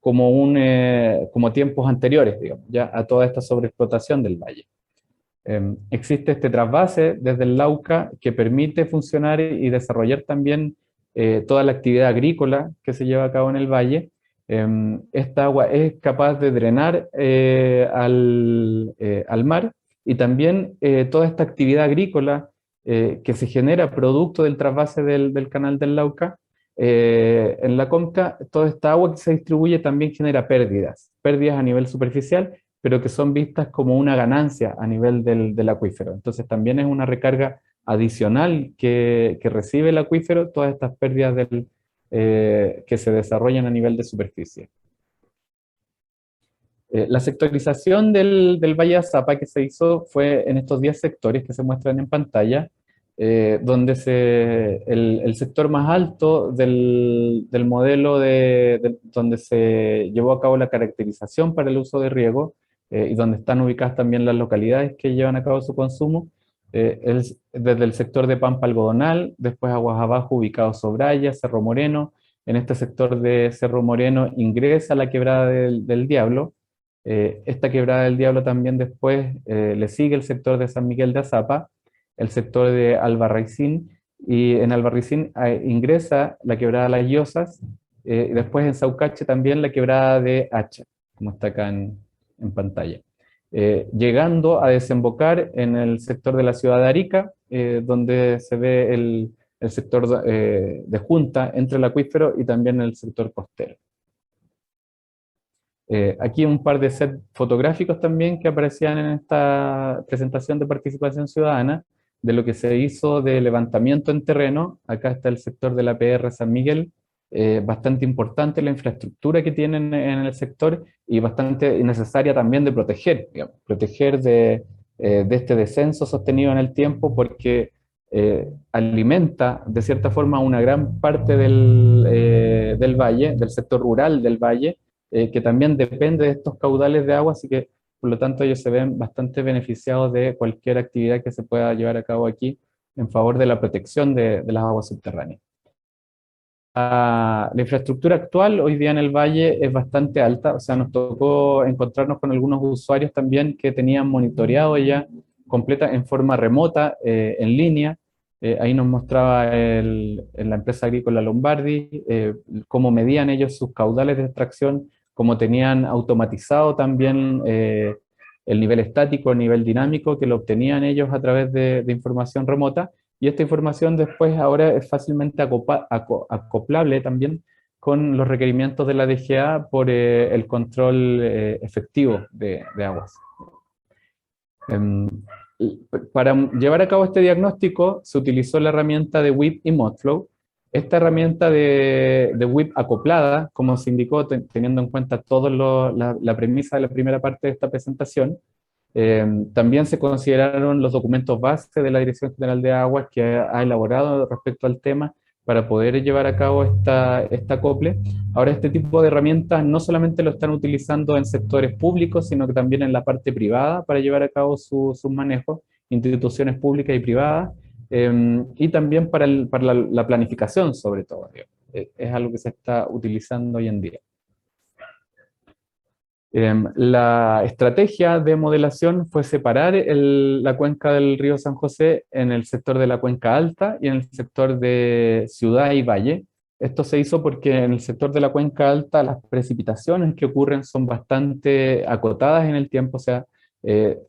como tiempos anteriores, digamos, ya a toda esta sobreexplotación del valle. Existe este trasvase desde el Lauca que permite funcionar y desarrollar también toda la actividad agrícola que se lleva a cabo en el valle. Esta agua es capaz de drenar al mar, y también toda esta actividad agrícola que se genera producto del trasvase del canal del Lauca, en la conca, toda esta agua que se distribuye también genera pérdidas a nivel superficial, pero que son vistas como una ganancia a nivel del acuífero. Entonces también es una recarga adicional que recibe el acuífero, todas estas pérdidas que se desarrollan a nivel de superficie. La sectorización del Valle de Azapa que se hizo fue en estos 10 sectores que se muestran en pantalla, donde el sector más alto del modelo donde se llevó a cabo la caracterización para el uso de riego, y donde están ubicadas también las localidades que llevan a cabo su consumo, desde el sector de Pampa Algodonal, después aguas abajo ubicado Sobraya, Cerro Moreno. En este sector de Cerro Moreno ingresa la quebrada del Diablo. Esta quebrada del Diablo también después le sigue el sector de San Miguel de Azapa, el sector de Albarracín, y en Albarracín ingresa la quebrada Las Llosas, y después en Saucache también la quebrada de Hacha, como está acá en pantalla. Llegando a desembocar en el sector de la ciudad de Arica, donde se ve el sector de junta entre el acuífero y también el sector costero. Aquí un par de sets fotográficos también que aparecían en esta presentación de participación ciudadana, de lo que se hizo de levantamiento en terreno. Acá está el sector de la PR San Miguel, bastante importante la infraestructura que tienen en el sector, y bastante necesaria también de proteger, digamos, proteger de este descenso sostenido en el tiempo, porque alimenta de cierta forma una gran parte del valle, del sector rural del valle, que también depende de estos caudales de agua, así que por lo tanto ellos se ven bastante beneficiados de cualquier actividad que se pueda llevar a cabo aquí en favor de la protección de las aguas subterráneas. La infraestructura actual hoy día en el valle es bastante alta, o sea, nos tocó encontrarnos con algunos usuarios también que tenían monitoreado ya completa en forma remota, en línea. Ahí nos mostraba en la empresa agrícola Lombardi cómo medían ellos sus caudales de extracción, cómo tenían automatizado también el nivel estático, el nivel dinámico, que lo obtenían ellos a través de información remota. Y esta información después ahora es fácilmente acoplable también con los requerimientos de la DGA por el control efectivo de aguas. Para llevar a cabo este diagnóstico se utilizó la herramienta de WIP y Modflow. Esta herramienta de WIP acoplada, como se indicó, teniendo en cuenta toda la premisa de la primera parte de esta presentación, también se consideraron los documentos base de la Dirección General de Aguas que ha elaborado respecto al tema para poder llevar a cabo esta acople. Ahora este tipo de herramientas no solamente lo están utilizando en sectores públicos, sino que también en la parte privada para llevar a cabo sus manejos, instituciones públicas y privadas, y también para la planificación sobre todo. Es algo que se está utilizando hoy en día. La estrategia de modelación fue separar la cuenca del río San José en el sector de la cuenca alta y en el sector de ciudad y valle. Esto se hizo porque en el sector de la cuenca alta las precipitaciones que ocurren son bastante acotadas en el tiempo, o sea,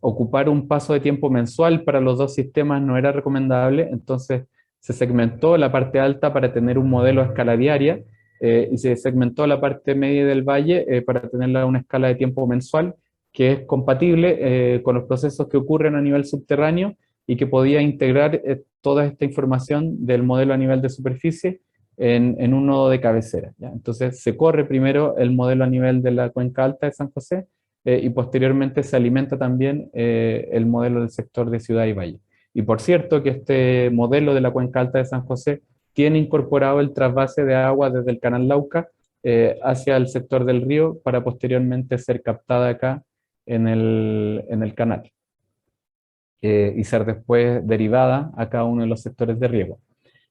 ocupar un paso de tiempo mensual para los dos sistemas no era recomendable, entonces se segmentó la parte alta para tener un modelo a escala diaria, y se segmentó la parte media del valle para tenerla a una escala de tiempo mensual que es compatible con los procesos que ocurren a nivel subterráneo y que podía integrar toda esta información del modelo a nivel de superficie en un nodo de cabecera, ¿ya? Entonces se corre primero el modelo a nivel de la cuenca alta de San José y posteriormente se alimenta también el modelo del sector de ciudad y valle. Y por cierto que este modelo de la cuenca alta de San José tiene incorporado el trasvase de agua desde el canal Lauca hacia el sector del río para posteriormente ser captada acá en el canal y ser después derivada a cada uno de los sectores de riego.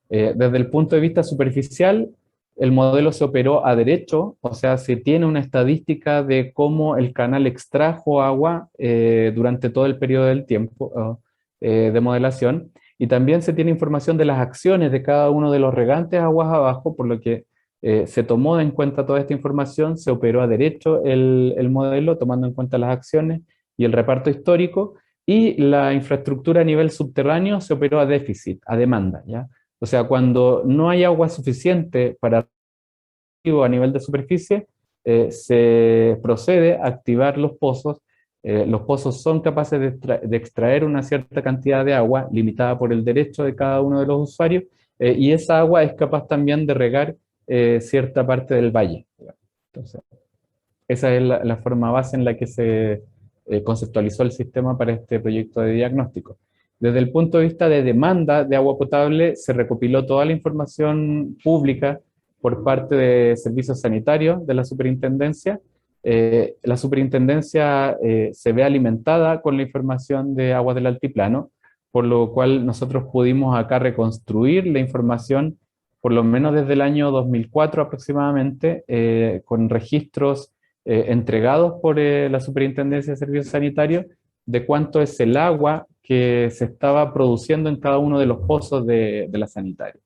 Desde el punto de vista superficial, el modelo se operó a derecho, o sea, se tiene una estadística de cómo el canal extrajo agua durante todo el periodo del tiempo de modelación, y también se tiene información de las acciones de cada uno de los regantes aguas abajo, por lo que se tomó en cuenta toda esta información, se operó a derecho el modelo, tomando en cuenta las acciones y el reparto histórico, y la infraestructura a nivel subterráneo se operó a déficit, a demanda, ¿ya? O sea, cuando no hay agua suficiente para a nivel de superficie, se procede a activar los pozos. Los pozos son capaces de extraer una cierta cantidad de agua, limitada por el derecho de cada uno de los usuarios, y esa agua es capaz también de regar cierta parte del valle. Entonces, esa es la forma base en la que se conceptualizó el sistema para este proyecto de diagnóstico. Desde el punto de vista de demanda de agua potable, se recopiló toda la información pública por parte de servicios sanitarios de la superintendencia. La superintendencia se ve alimentada con la información de aguas del altiplano, por lo cual nosotros pudimos acá reconstruir la información, por lo menos desde el año 2004 aproximadamente, con registros entregados por la Superintendencia de Servicios Sanitarios de cuánto es el agua que se estaba produciendo en cada uno de los pozos de la sanitaria.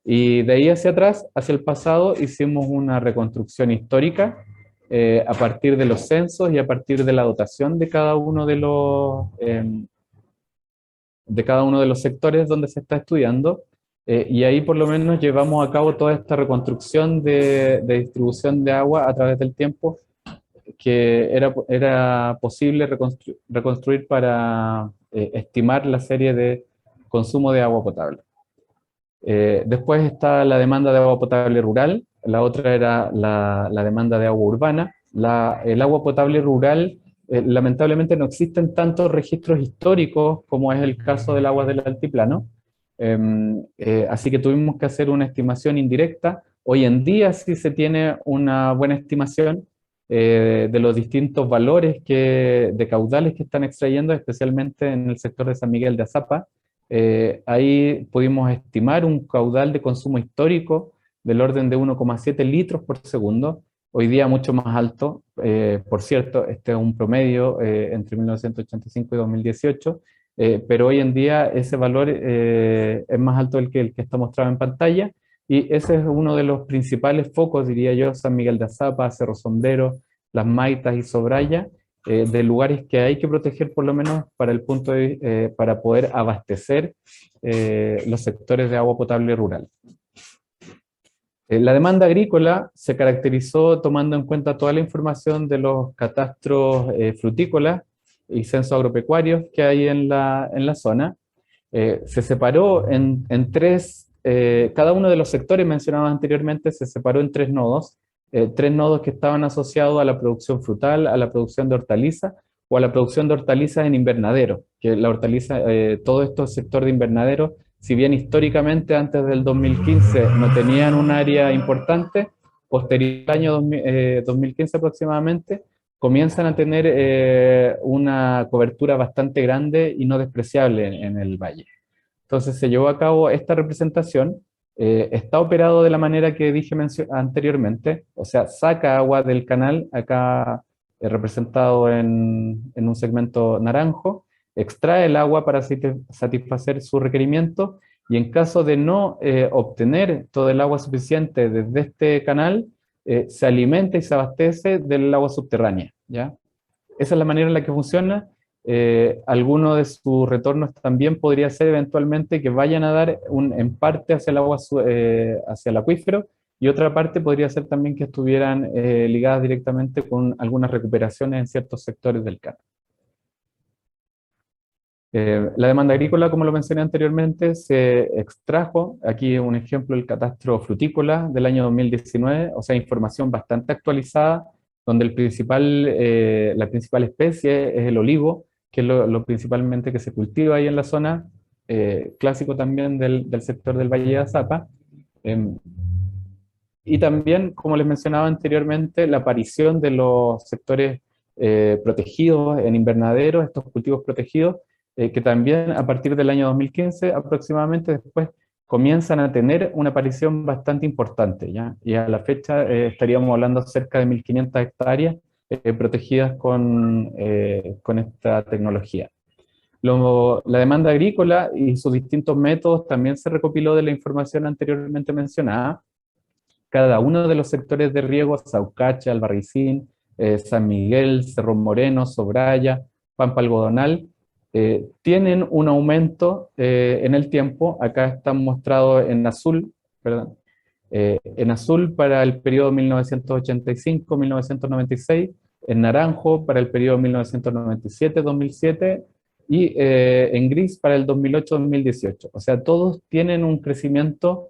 Y de ahí hacia atrás, hacia el pasado, hicimos una reconstrucción histórica a partir de los censos y a partir de la dotación de cada uno de los sectores donde se está estudiando, y ahí por lo menos llevamos a cabo toda esta reconstrucción de distribución de agua a través del tiempo que era posible reconstruir para estimar la serie de consumo de agua potable. Después está la demanda de agua potable rural, la otra era la demanda de agua urbana. El agua potable rural, lamentablemente no existen tantos registros históricos como es el caso del agua del altiplano, así que tuvimos que hacer una estimación indirecta. Hoy en día sí se tiene una buena estimación, de los distintos valores de caudales que están extrayendo, especialmente en el sector de San Miguel de Azapa. Ahí pudimos estimar un caudal de consumo histórico del orden de 1,7 litros por segundo, hoy día mucho más alto. Por cierto, este es un promedio entre 1985 y 2018, pero hoy en día ese valor es más alto del que el que está mostrado en pantalla, y ese es uno de los principales focos, diría yo, San Miguel de Azapa, Cerro Sombrero, Las Maitas y Sobraya, de lugares que hay que proteger por lo menos para para poder abastecer los sectores de agua potable rural. La demanda agrícola se caracterizó tomando en cuenta toda la información de los catastros frutícolas y censos agropecuarios que hay en la zona. Se separó en tres, cada uno de los sectores mencionados anteriormente se separó en tres nodos que estaban asociados a la producción frutal, a la producción de hortalizas o a la producción de hortalizas en invernadero, que la hortaliza, todo esto es sector de invernadero, si bien históricamente antes del 2015 no tenían un área importante, posterior al año 2015 aproximadamente, comienzan a tener una cobertura bastante grande y no despreciable en el valle. Entonces se llevó a cabo esta representación, está operado de la manera que dije anteriormente, o sea, saca agua del canal, acá representado en un segmento naranjo, extrae el agua para satisfacer su requerimiento, y en caso de no obtener todo el agua suficiente desde este canal, se alimenta y se abastece del agua subterránea, ¿ya? Esa es la manera en la que funciona. Alguno de sus retornos también podría ser eventualmente que vayan a dar en parte hacia el agua, hacia el acuífero, y otra parte podría ser también que estuvieran ligadas directamente con algunas recuperaciones en ciertos sectores del canal. La demanda agrícola, como lo mencioné anteriormente, se extrajo, aquí un ejemplo, el catastro frutícola del año 2019, o sea, información bastante actualizada, donde la principal especie es el olivo, que es lo principalmente que se cultiva ahí en la zona, clásico también del sector del Valle de Azapa. Y también, como les mencionaba anteriormente, la aparición de los sectores protegidos en invernaderos, estos cultivos protegidos, que también a partir del año 2015 aproximadamente después comienzan a tener una aparición bastante importante, ¿ya? Y a la fecha estaríamos hablando de cerca de 1.500 hectáreas protegidas con esta tecnología. La demanda agrícola y sus distintos métodos también se recopiló de la información anteriormente mencionada. Cada uno de los sectores de riego, Saucache, Albarricín, San Miguel, Cerro Moreno, Sobraya, Pampa Algodonal, tienen un aumento en el tiempo. Acá están mostrados en azul, perdón, en azul para el periodo 1985-1996, en naranjo para el periodo 1997-2007 y en gris para el 2008-2018. O sea, todos tienen un crecimiento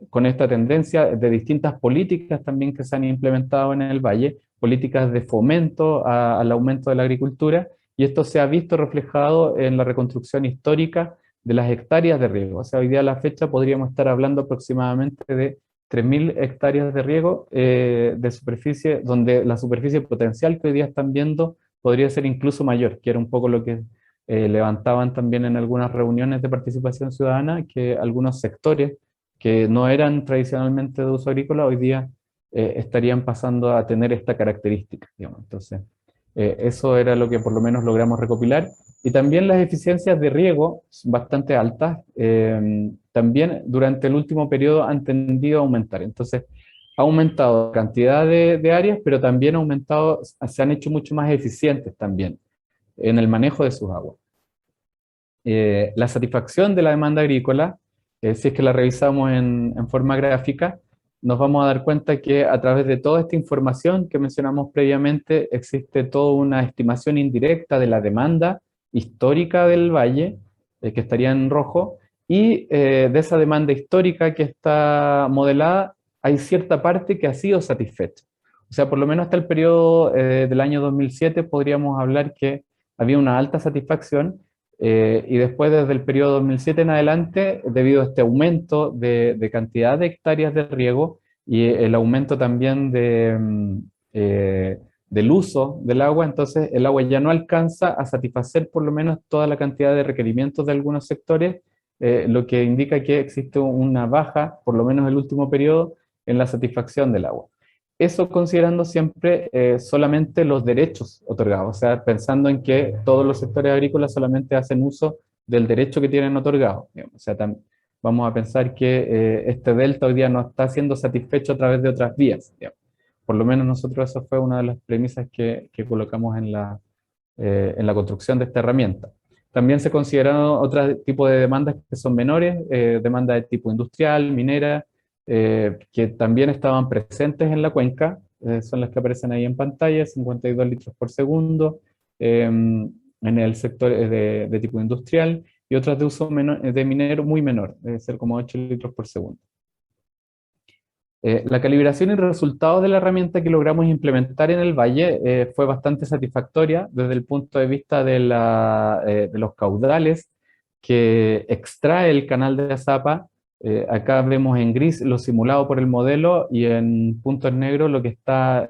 con esta tendencia de distintas políticas también que se han implementado en el valle, políticas de fomento al aumento de la agricultura, y esto se ha visto reflejado en la reconstrucción histórica de las hectáreas de riego. O sea, hoy día a la fecha podríamos estar hablando aproximadamente de 3.000 hectáreas de riego de superficie, donde la superficie potencial que hoy día están viendo podría ser incluso mayor, que era un poco lo que levantaban también en algunas reuniones de participación ciudadana, que algunos sectores que no eran tradicionalmente de uso agrícola, hoy día estarían pasando a tener esta característica, digamos. Entonces, eso era lo que por lo menos logramos recopilar. Y también las eficiencias de riego son bastante altas. También durante el último periodo han tendido a aumentar. Entonces, ha aumentado la cantidad de áreas, pero también se han hecho mucho más eficientes también en el manejo de sus aguas. La satisfacción de la demanda agrícola, si es que la revisamos en forma gráfica, nos vamos a dar cuenta que a través de toda esta información que mencionamos previamente, existe toda una estimación indirecta de la demanda histórica del valle, que estaría en rojo, y de esa demanda histórica que está modelada, hay cierta parte que ha sido satisfecha. O sea, por lo menos hasta el periodo del año 2007 podríamos hablar que había una alta satisfacción, y después desde el periodo 2007 en adelante, debido a este aumento de cantidad de hectáreas de riego y el aumento también del uso del agua, entonces el agua ya no alcanza a satisfacer por lo menos toda la cantidad de requerimientos de algunos sectores, lo que indica que existe una baja, por lo menos el último periodo, en la satisfacción del agua. Eso considerando siempre solamente los derechos otorgados, o sea, pensando en que todos los sectores agrícolas solamente hacen uso del derecho que tienen otorgado. Digamos. O sea, vamos a pensar que este delta hoy día no está siendo satisfecho a través de otras vías. Digamos. Por lo menos nosotros eso fue una de las premisas que colocamos en la construcción de esta herramienta. También se consideraron otro tipo de demandas que son menores, demandas de tipo industrial, minera, que también estaban presentes en la cuenca, son las que aparecen ahí en pantalla, 52 litros por segundo, en el sector de tipo industrial, y otras de uso de minero muy menor, debe ser como 8 litros por segundo. La calibración y resultados de la herramienta que logramos implementar en el valle fue bastante satisfactoria desde el punto de vista de los caudales que extrae el canal de Azapa. Acá vemos en gris lo simulado por el modelo y en puntos negros lo que está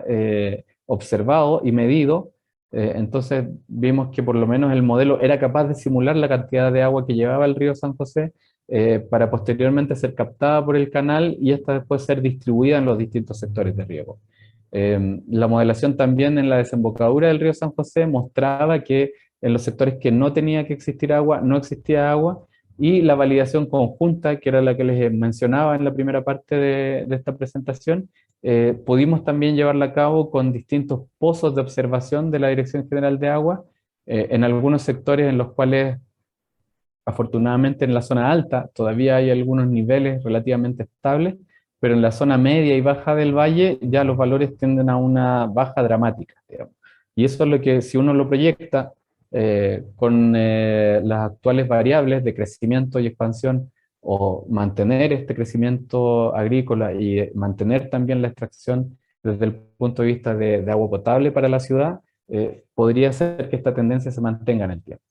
observado y medido. Entonces vimos que por lo menos el modelo era capaz de simular la cantidad de agua que llevaba el río San José para posteriormente ser captada por el canal y esta después ser distribuida en los distintos sectores de riego. La modelación también en la desembocadura del río San José mostraba que en los sectores que no tenía que existir agua, no existía agua, y la validación conjunta, que era la que les mencionaba en la primera parte de esta presentación, pudimos también llevarla a cabo con distintos pozos de observación de la Dirección General de Agua, en algunos sectores en los cuales afortunadamente en la zona alta todavía hay algunos niveles relativamente estables, pero en la zona media y baja del valle ya los valores tienden a una baja dramática, digamos. Y eso es lo que, si uno lo proyecta con las actuales variables de crecimiento y expansión, o mantener este crecimiento agrícola y mantener también la extracción desde el punto de vista de agua potable para la ciudad, podría ser que esta tendencia se mantenga en el tiempo.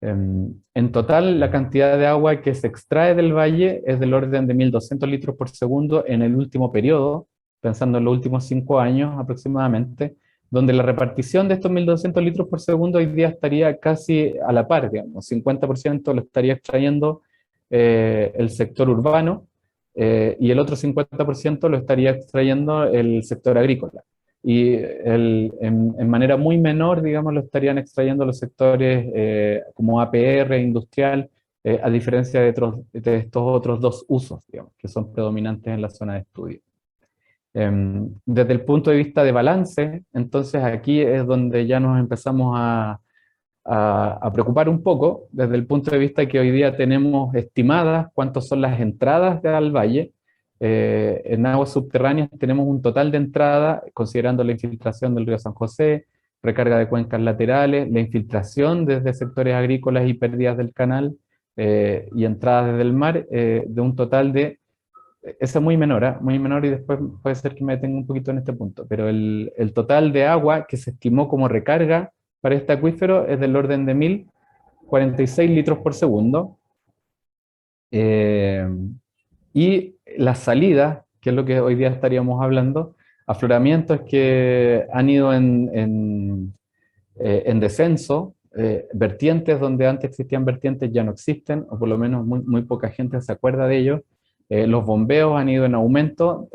En total, la cantidad de agua que se extrae del valle es del orden de 1.200 litros por segundo en el último periodo, pensando en los últimos 5 años aproximadamente, donde la repartición de estos 1.200 litros por segundo hoy día estaría casi a la par, digamos, 50% lo estaría extrayendo el sector urbano y el otro 50% lo estaría extrayendo el sector agrícola. Y en manera muy menor, digamos, lo estarían extrayendo los sectores como APR, industrial, a diferencia de estos otros dos usos, digamos, que son predominantes en la zona de estudio. Desde el punto de vista de balance, entonces aquí es donde ya nos empezamos a preocupar un poco, desde el punto de vista que hoy día tenemos estimadas cuántas son las entradas al valle. En aguas subterráneas tenemos un total de entrada, considerando la infiltración del río San José, recarga de cuencas laterales, la infiltración desde sectores agrícolas y pérdidas del canal, y entradas desde el mar, de un total de, esa es muy menor, y después puede ser que me detenga un poquito en este punto, pero el total de agua que se estimó como recarga para este acuífero es del orden de 1.046 litros por segundo. Y las salidas, que es lo que hoy día estaríamos hablando, afloramientos que han ido en descenso, vertientes donde antes existían vertientes ya no existen, o por lo menos muy poca gente se acuerda de ellos. Los bombeos han ido en aumento,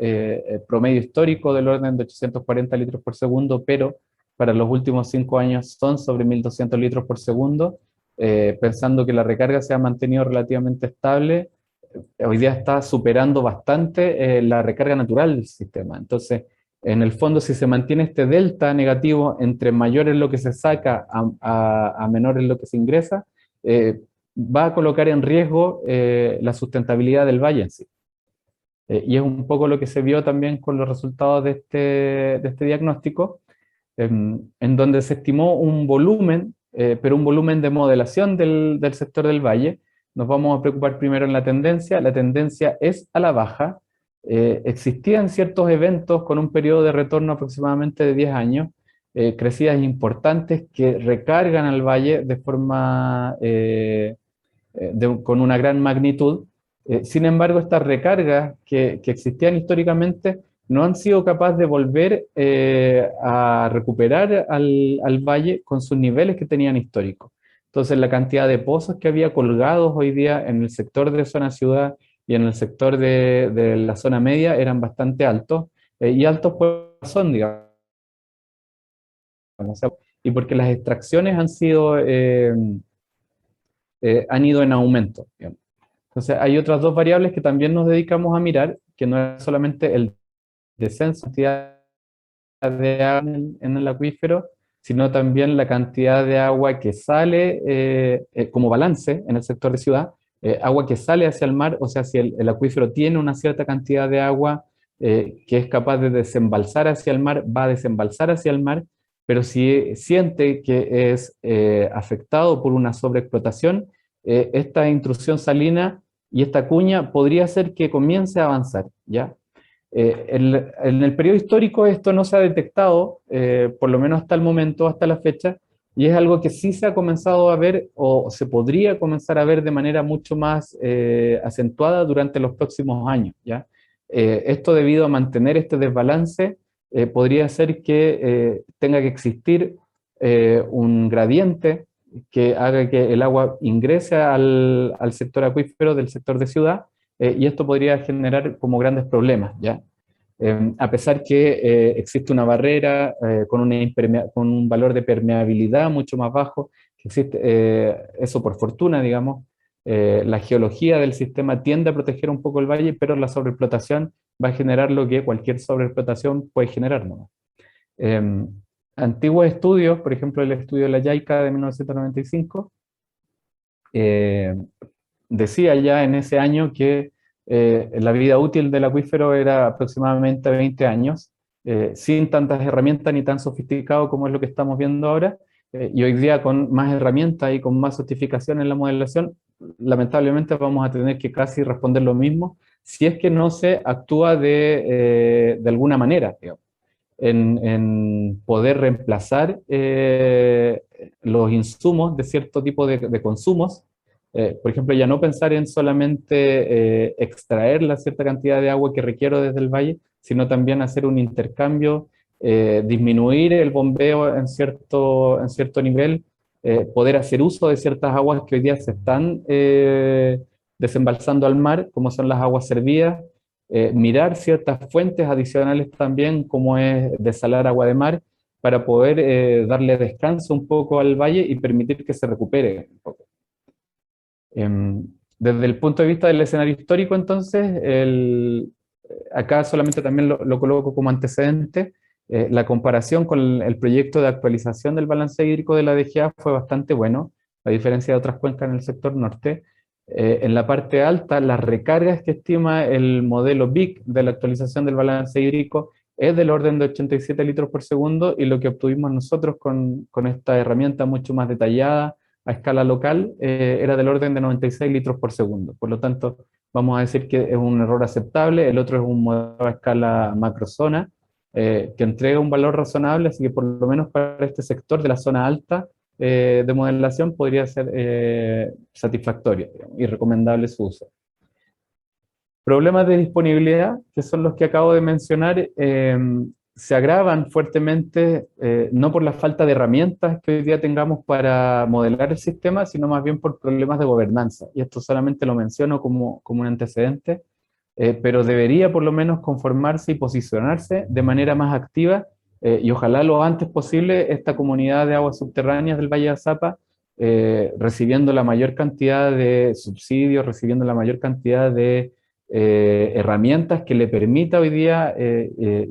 promedio histórico del orden de 840 litros por segundo, pero para los últimos 5 años son sobre 1.200 litros por segundo, pensando que la recarga se ha mantenido relativamente estable. Hoy día está superando bastante la recarga natural del sistema. Entonces, en el fondo, si se mantiene este delta negativo entre mayor es lo que se saca a menor es lo que se ingresa, va a colocar en riesgo la sustentabilidad del valle en sí. Y es un poco lo que se vio también con los resultados de este diagnóstico, en donde se estimó un volumen, pero un volumen de modelación del sector del valle. Nos vamos a preocupar primero en la tendencia es a la baja. Existían ciertos eventos con un periodo de retorno aproximadamente de 10 años, crecidas importantes que recargan al valle de forma, con una gran magnitud. Sin embargo, estas recargas que existían históricamente no han sido capaces de volver a recuperar al valle con sus niveles que tenían históricos. Entonces, la cantidad de pozos que había colgados hoy día en el sector de zona ciudad y en el sector de la zona media eran bastante altos, y altos por razón, digamos. O sea, y porque las extracciones han ido en aumento, digamos. Entonces, hay otras dos variables que también nos dedicamos a mirar, que no es solamente el descenso de de agua en el acuífero, sino también la cantidad de agua que sale como balance en el sector de ciudad, agua que sale hacia el mar, o sea, si el acuífero tiene una cierta cantidad de agua que es capaz de desembalsar hacia el mar, va a desembalsar hacia el mar, pero si siente que es afectado por una sobreexplotación, esta intrusión salina y esta cuña podría ser que comience a avanzar, ¿ya? En el periodo histórico esto no se ha detectado, por lo menos hasta el momento, hasta la fecha, y es algo que sí se ha comenzado a ver o se podría comenzar a ver de manera mucho más acentuada durante los próximos años, ¿ya? Esto debido a mantener este desbalance, podría ser que tenga que existir un gradiente que haga que el agua ingrese al sector acuífero del sector de ciudad, y esto podría generar como grandes problemas, ¿ya? A pesar que existe una barrera con un valor de permeabilidad mucho más bajo, que existe, eso por fortuna, digamos, la geología del sistema tiende a proteger un poco el valle, pero la sobreexplotación va a generar lo que cualquier sobreexplotación puede generar, ¿no? Eh, Antiguos estudios, por ejemplo el estudio de la JICA de 1995, eh, decía ya en ese año que la vida útil del acuífero era aproximadamente 20 años, sin tantas herramientas ni tan sofisticado como es lo que estamos viendo ahora, y hoy día con más herramientas y con más sofisticación en la modelación, lamentablemente vamos a tener que casi responder lo mismo, si es que no se actúa de alguna manera, digamos, en poder reemplazar los insumos de cierto tipo de consumos. Por ejemplo, ya no pensar en solamente extraer la cierta cantidad de agua que requiero desde el valle, sino también hacer un intercambio, disminuir el bombeo en cierto nivel, poder hacer uso de ciertas aguas que hoy día se están desembalsando al mar, como son las aguas servidas, mirar ciertas fuentes adicionales también, como es desalar agua de mar, para poder darle descanso un poco al valle y permitir que se recupere un poco. Desde el punto de vista del escenario histórico, entonces, acá solamente también lo coloco como antecedente, la comparación con el proyecto de actualización del balance hídrico de la DGA fue bastante bueno, a diferencia de otras cuencas en el sector norte. En la parte alta, las recargas que estima el modelo BIC de la actualización del balance hídrico es del orden de 87 litros por segundo, y lo que obtuvimos nosotros con esta herramienta mucho más detallada a escala local era del orden de 96 litros por segundo. Por lo tanto, vamos a decir que es un error aceptable. El otro es un modelo a escala macrozona que entrega un valor razonable, así que por lo menos para este sector de la zona alta de modelación podría ser satisfactorio, digamos, y recomendable su uso. Problemas de disponibilidad, que son los que acabo de mencionar, se agravan fuertemente, no por la falta de herramientas que hoy día tengamos para modelar el sistema, sino más bien por problemas de gobernanza. Y esto solamente lo menciono como un antecedente, pero debería por lo menos conformarse y posicionarse de manera más activa, y ojalá lo antes posible esta comunidad de aguas subterráneas del Valle de Azapa, recibiendo la mayor cantidad de subsidios, recibiendo la mayor cantidad de herramientas que le permita hoy día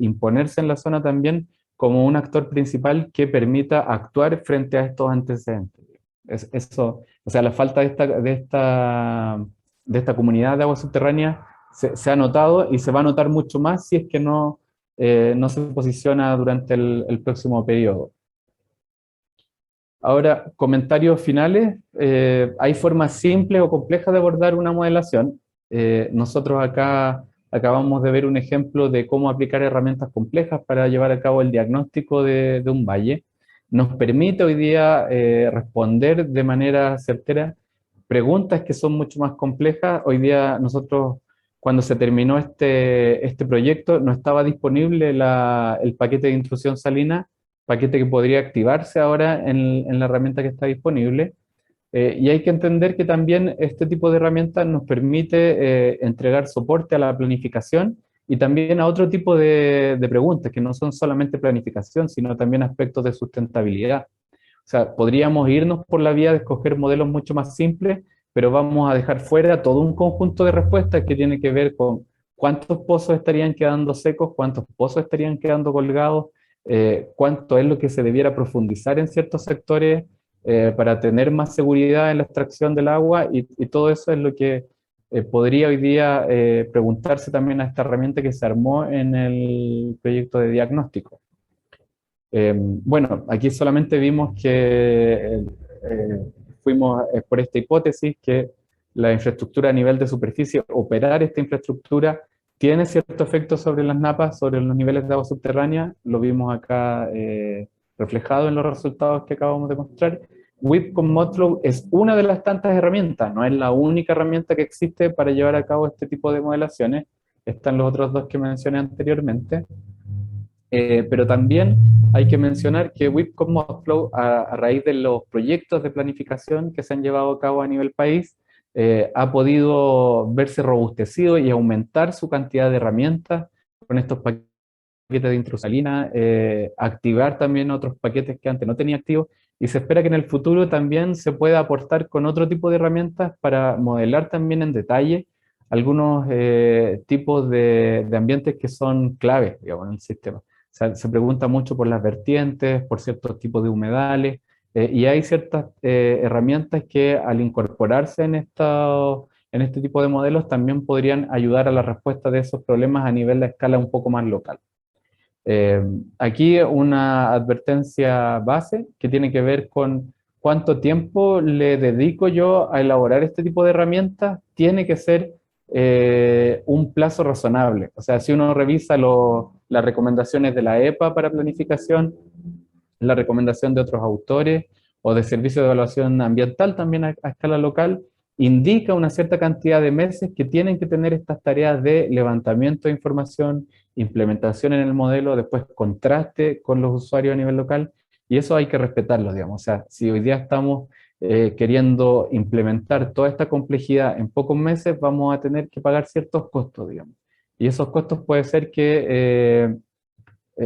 imponerse en la zona también como un actor principal que permita actuar frente a estos antecedentes. Eso, o sea, la falta de esta comunidad de agua subterránea se ha notado y se va a notar mucho más si es que no se posiciona durante el próximo periodo. Ahora, comentarios finales. Hay formas simples o complejas de abordar una modelación. Nosotros acá acabamos de ver un ejemplo de cómo aplicar herramientas complejas para llevar a cabo el diagnóstico de un valle. Nos permite hoy día responder de manera certera preguntas que son mucho más complejas. Hoy día nosotros cuando se terminó este proyecto, no estaba disponible el paquete de intrusión salina, paquete que podría activarse ahora en la herramienta que está disponible. Y hay que entender que también este tipo de herramientas nos permite entregar soporte a la planificación y también a otro tipo de preguntas, que no son solamente planificación, sino también aspectos de sustentabilidad. O sea, podríamos irnos por la vía de escoger modelos mucho más simples, pero vamos a dejar fuera todo un conjunto de respuestas que tiene que ver con cuántos pozos estarían quedando secos, cuántos pozos estarían quedando colgados, cuánto es lo que se debiera profundizar en ciertos sectores para tener más seguridad en la extracción del agua y todo eso es lo que podría hoy día preguntarse también a esta herramienta que se armó en el proyecto de diagnóstico. Bueno, aquí solamente vimos que fuimos por esta hipótesis que la infraestructura a nivel de superficie, operar esta infraestructura, tiene cierto efecto sobre las napas, sobre los niveles de agua subterránea. Lo vimos acá reflejado en los resultados que acabamos de mostrar. WIP con Modflow es una de las tantas herramientas, no es la única herramienta que existe para llevar a cabo este tipo de modelaciones. Están los otros dos que mencioné anteriormente. Pero también hay que mencionar que WIP con Modflow, a raíz de los proyectos de planificación que se han llevado a cabo a nivel país, ha podido verse robustecido y aumentar su cantidad de herramientas con estos paquetes de intrusalina, activar también otros paquetes que antes no tenía activos, y se espera que en el futuro también se pueda aportar con otro tipo de herramientas para modelar también en detalle algunos tipos de ambientes que son claves, digamos, en el sistema. O sea, se pregunta mucho por las vertientes, por ciertos tipos de humedales, y hay ciertas herramientas que al incorporarse en este tipo de modelos también podrían ayudar a la respuesta de esos problemas a nivel de escala un poco más local. Aquí una advertencia base que tiene que ver con cuánto tiempo le dedico yo a elaborar este tipo de herramientas. Tiene que ser un plazo razonable. O sea, si uno revisa las recomendaciones de la EPA para planificación, la recomendación de otros autores o de servicios de evaluación ambiental también a escala local, indica una cierta cantidad de meses que tienen que tener estas tareas de levantamiento de información, implementación en el modelo, después contraste con los usuarios a nivel local, y eso hay que respetarlo, digamos. O sea, si hoy día estamos queriendo implementar toda esta complejidad en pocos meses, vamos a tener que pagar ciertos costos, digamos. Y esos costos puede ser que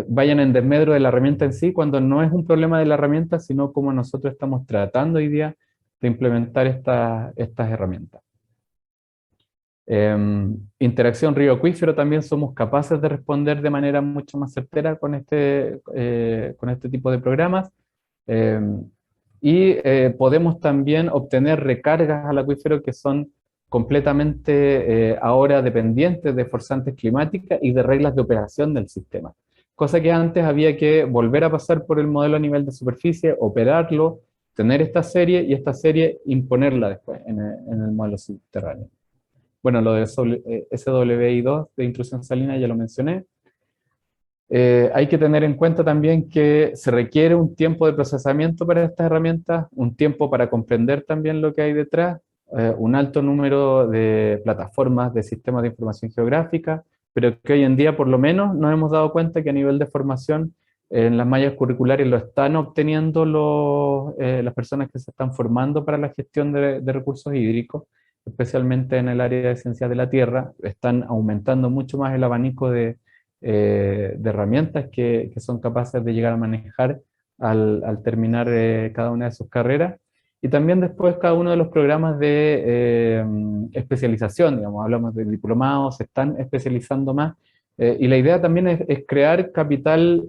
vayan en desmedro de la herramienta en sí, cuando no es un problema de la herramienta, sino como nosotros estamos tratando hoy día de implementar estas herramientas. Interacción río-acuífero también somos capaces de responder de manera mucho más certera con este tipo de programas. Podemos también obtener recargas al acuífero que son completamente ahora dependientes de forzantes climáticas y de reglas de operación del sistema. Cosa que antes había que volver a pasar por el modelo a nivel de superficie, operarlo, tener esta serie y esta serie imponerla después en el modelo subterráneo. Bueno, lo de SWI2 de intrusión salina ya lo mencioné. Hay que tener en cuenta también que se requiere un tiempo de procesamiento para estas herramientas, un tiempo para comprender también lo que hay detrás, un alto número de plataformas de sistemas de información geográfica, pero que hoy en día por lo menos nos hemos dado cuenta que a nivel de formación en las mallas curriculares lo están obteniendo las personas que se están formando para la gestión de recursos hídricos, especialmente en el área de ciencias de la tierra. Están aumentando mucho más el abanico de herramientas que son capaces de llegar a manejar al terminar cada una de sus carreras. Y también después cada uno de los programas de especialización, digamos, hablamos de diplomados, se están especializando más. Y la idea también es crear capital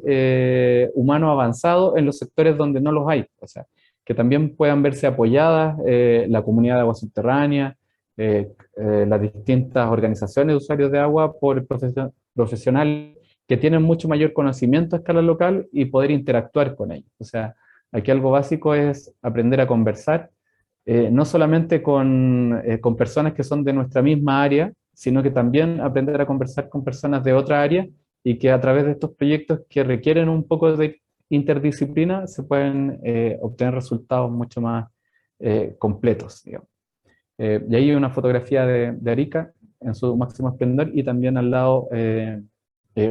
humano avanzado en los sectores donde no los hay. O sea, que también puedan verse apoyadas la comunidad de agua subterránea, las distintas organizaciones de usuarios de agua por profesionales que tienen mucho mayor conocimiento a escala local y poder interactuar con ellos. O sea, aquí algo básico es aprender a conversar, no solamente con personas que son de nuestra misma área, sino que también aprender a conversar con personas de otra área y que a través de estos proyectos que requieren un poco de interdisciplina se pueden obtener resultados mucho más completos, digamos. Y ahí hay una fotografía de Arica, en su máximo esplendor, y también al lado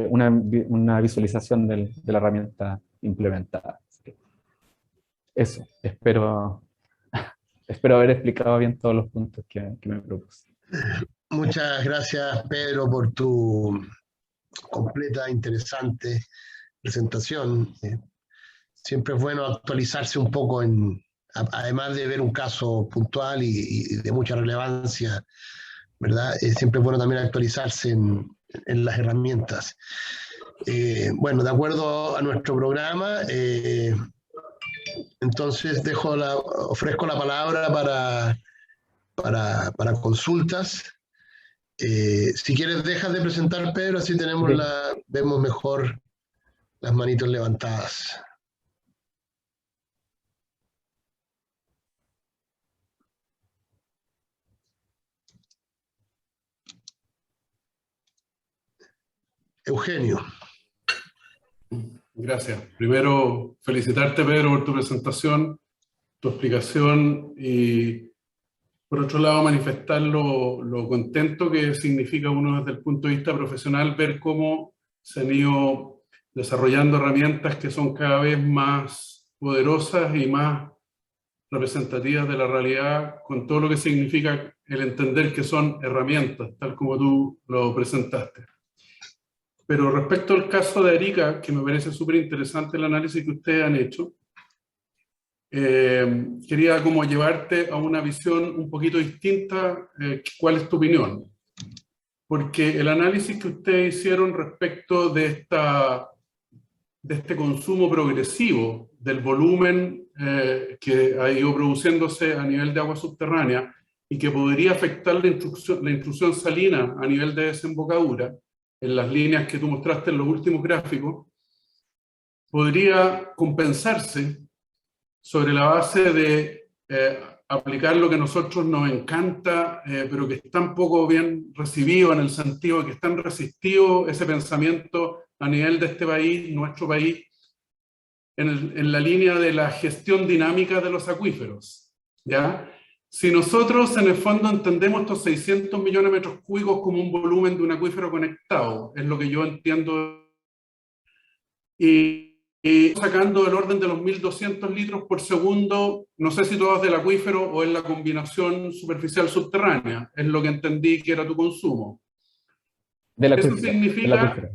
una visualización de la herramienta implementada. Así que eso, espero haber explicado bien todos los puntos que me propuse. Muchas gracias, Pedro, por tu completa, interesante presentación. Siempre es bueno actualizarse un poco, además de ver un caso puntual y de mucha relevancia, ¿verdad? Siempre es bueno también actualizarse en las herramientas. Bueno, de acuerdo a nuestro programa, entonces ofrezco la palabra para consultas. Si quieres, dejas de presentar, Pedro, así vemos mejor las manitos levantadas. Eugenio. Gracias. Primero, felicitarte, Pedro, por tu presentación, tu explicación, y por otro lado, manifestar lo contento que significa uno desde el punto de vista profesional ver cómo se han ido desarrollando herramientas que son cada vez más poderosas y más representativas de la realidad, con todo lo que significa el entender que son herramientas, tal como tú lo presentaste. Pero respecto al caso de Arica, que me parece súper interesante el análisis que ustedes han hecho, quería como llevarte a una visión un poquito distinta. ¿Cuál es tu opinión? Porque el análisis que ustedes hicieron respecto de este consumo progresivo del volumen que ha ido produciéndose a nivel de agua subterránea y que podría afectar la intrusión salina a nivel de desembocadura, en las líneas que tú mostraste en los últimos gráficos, podría compensarse sobre la base de aplicar lo que a nosotros nos encanta, pero que es tan poco bien recibido, en el sentido de que es tan resistido ese pensamiento a nivel de este país, nuestro país, en la línea de la gestión dinámica de los acuíferos, ¿ya? Si nosotros en el fondo entendemos estos 600 millones de metros cúbicos como un volumen de un acuífero conectado, es lo que yo entiendo, y sacando del orden de los 1.200 litros por segundo, no sé si todo es del acuífero o es la combinación superficial subterránea, es lo que entendí que era tu consumo. Del acuífero. Eso significa...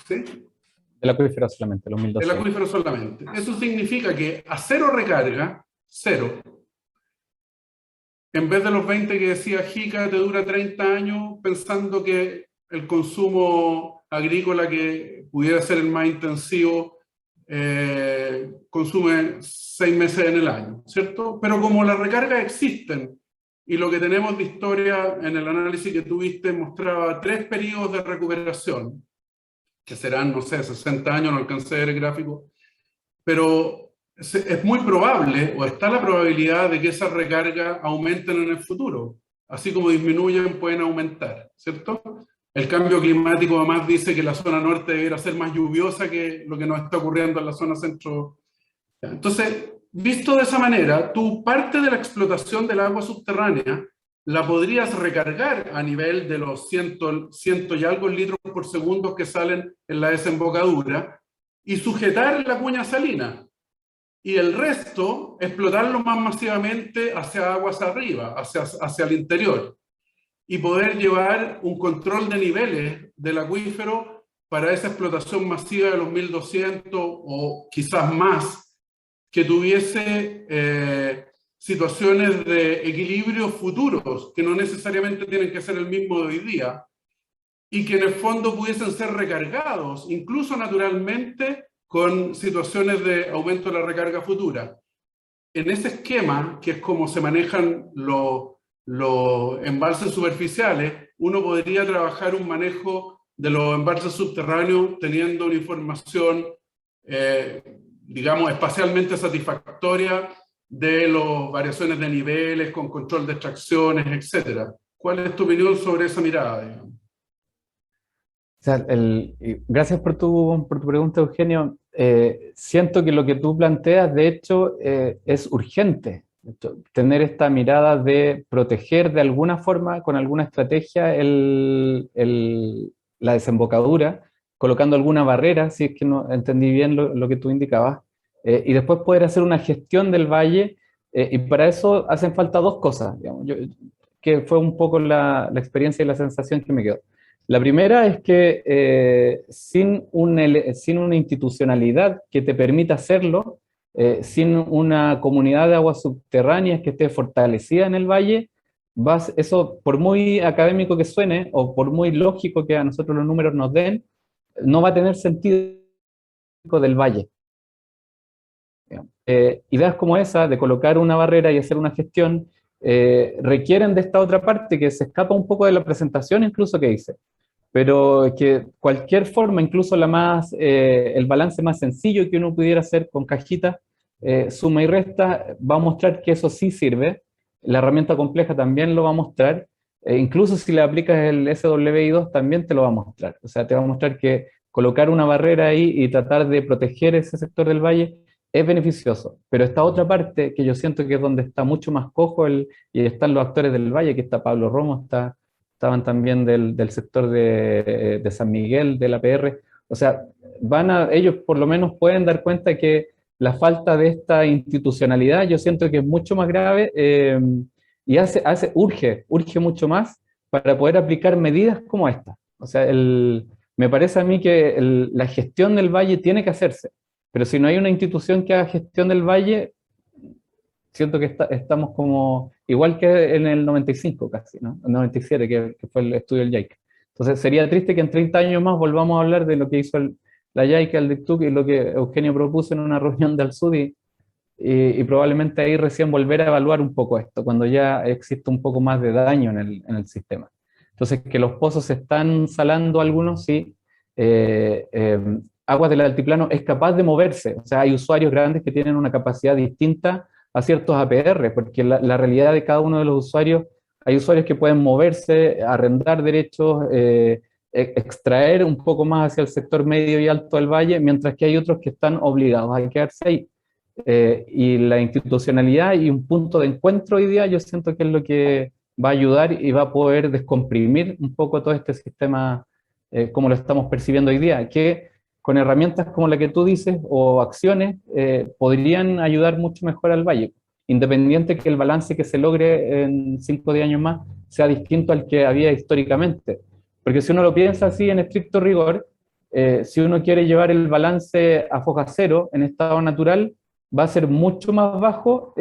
¿Sí? Del acuífero solamente, los 1.200. Del acuífero solamente. Eso significa que a cero recarga, cero, en vez de los 20 que decía Jica, te dura 30 años, pensando que el consumo agrícola que pudiera ser el más intensivo consume 6 meses en el año, ¿cierto? Pero como las recargas existen, y lo que tenemos de historia en el análisis que tuviste mostraba 3 periodos de recuperación, que serán, no sé, 60 años, no alcancé a ver el gráfico, pero es muy probable, o está la probabilidad de que esas recargas aumenten en el futuro. Así como disminuyen, pueden aumentar, ¿cierto? El cambio climático además dice que la zona norte debería ser más lluviosa que lo que nos está ocurriendo en la zona centro. Entonces, visto de esa manera, tú parte de la explotación del agua subterránea la podrías recargar a nivel de los 100 y algo litros por segundo que salen en la desembocadura y sujetar la cuña salina. Y el resto, explotarlo más masivamente hacia aguas arriba, hacia el interior. Y poder llevar un control de niveles del acuífero para esa explotación masiva de los 1.200 o quizás más, que tuviese situaciones de equilibrio futuros, que no necesariamente tienen que ser el mismo de hoy día, y que en el fondo pudiesen ser recargados, incluso naturalmente, con situaciones de aumento de la recarga futura. En ese esquema, que es como se manejan los embalses superficiales, uno podría trabajar un manejo de los embalses subterráneos teniendo una información, digamos, espacialmente satisfactoria de las variaciones de niveles, con control de extracciones, etc. ¿Cuál es tu opinión sobre esa mirada, digamos? O sea, gracias por tu pregunta, Eugenio. Siento que lo que tú planteas, de hecho, es urgente. tener esta mirada de proteger de alguna forma, con alguna estrategia, la desembocadura, colocando alguna barrera, si es que no entendí bien lo que tú indicabas, y después poder hacer una gestión del valle, y para eso hacen falta dos cosas, digamos, que fue un poco la experiencia y la sensación que me quedó. La primera es que sin una institucionalidad que te permita hacerlo, sin una comunidad de aguas subterráneas que esté fortalecida en el valle, eso, por muy académico que suene, o por muy lógico que a nosotros los números nos den, no va a tener sentido del valle. Ideas como esa, de colocar una barrera y hacer una gestión, requieren de esta otra parte que se escapa un poco de la presentación incluso que hice, pero que cualquier forma, incluso el balance más sencillo que uno pudiera hacer con cajitas, suma y resta, va a mostrar que eso sí sirve. La herramienta compleja también lo va a mostrar, incluso si le aplicas el SWI2 también te lo va a mostrar. O sea, te va a mostrar que colocar una barrera ahí y tratar de proteger ese sector del valle es beneficioso, pero esta otra parte que yo siento que es donde está mucho más cojo y están los actores del valle, que está Pablo Romo, estaban también del sector de San Miguel, de la PR, o sea, ellos por lo menos pueden dar cuenta que la falta de esta institucionalidad yo siento que es mucho más grave, y urge mucho más para poder aplicar medidas como esta. O sea, me parece a mí que la gestión del valle tiene que hacerse, pero si no hay una institución que haga gestión del valle, siento que estamos como igual que en el 95 casi, ¿no? El 97, que fue el estudio del JICA. Entonces sería triste que en 30 años más volvamos a hablar de lo que hizo la JICA, el DICTUC, y lo que Eugenio propuso en una reunión del SUDI, y probablemente ahí recién volver a evaluar un poco esto, cuando ya existe un poco más de daño en el sistema. Entonces, que los pozos se están salando algunos, sí. Aguas del Altiplano es capaz de moverse, o sea, hay usuarios grandes que tienen una capacidad distinta a ciertos APR, porque la realidad de cada uno de los usuarios, hay usuarios que pueden moverse, arrendar derechos, extraer un poco más hacia el sector medio y alto del valle, mientras que hay otros que están obligados a quedarse ahí. Y la institucionalidad y un punto de encuentro hoy día, yo siento que es lo que va a ayudar y va a poder descomprimir un poco todo este sistema, como lo estamos percibiendo hoy día, que con herramientas como la que tú dices o acciones podrían ayudar mucho mejor al valle, independiente que el balance que se logre en 5 o 10 años más sea distinto al que había históricamente. Porque si uno lo piensa así en estricto rigor, si uno quiere llevar el balance a foja cero en estado natural, va a ser mucho más bajo,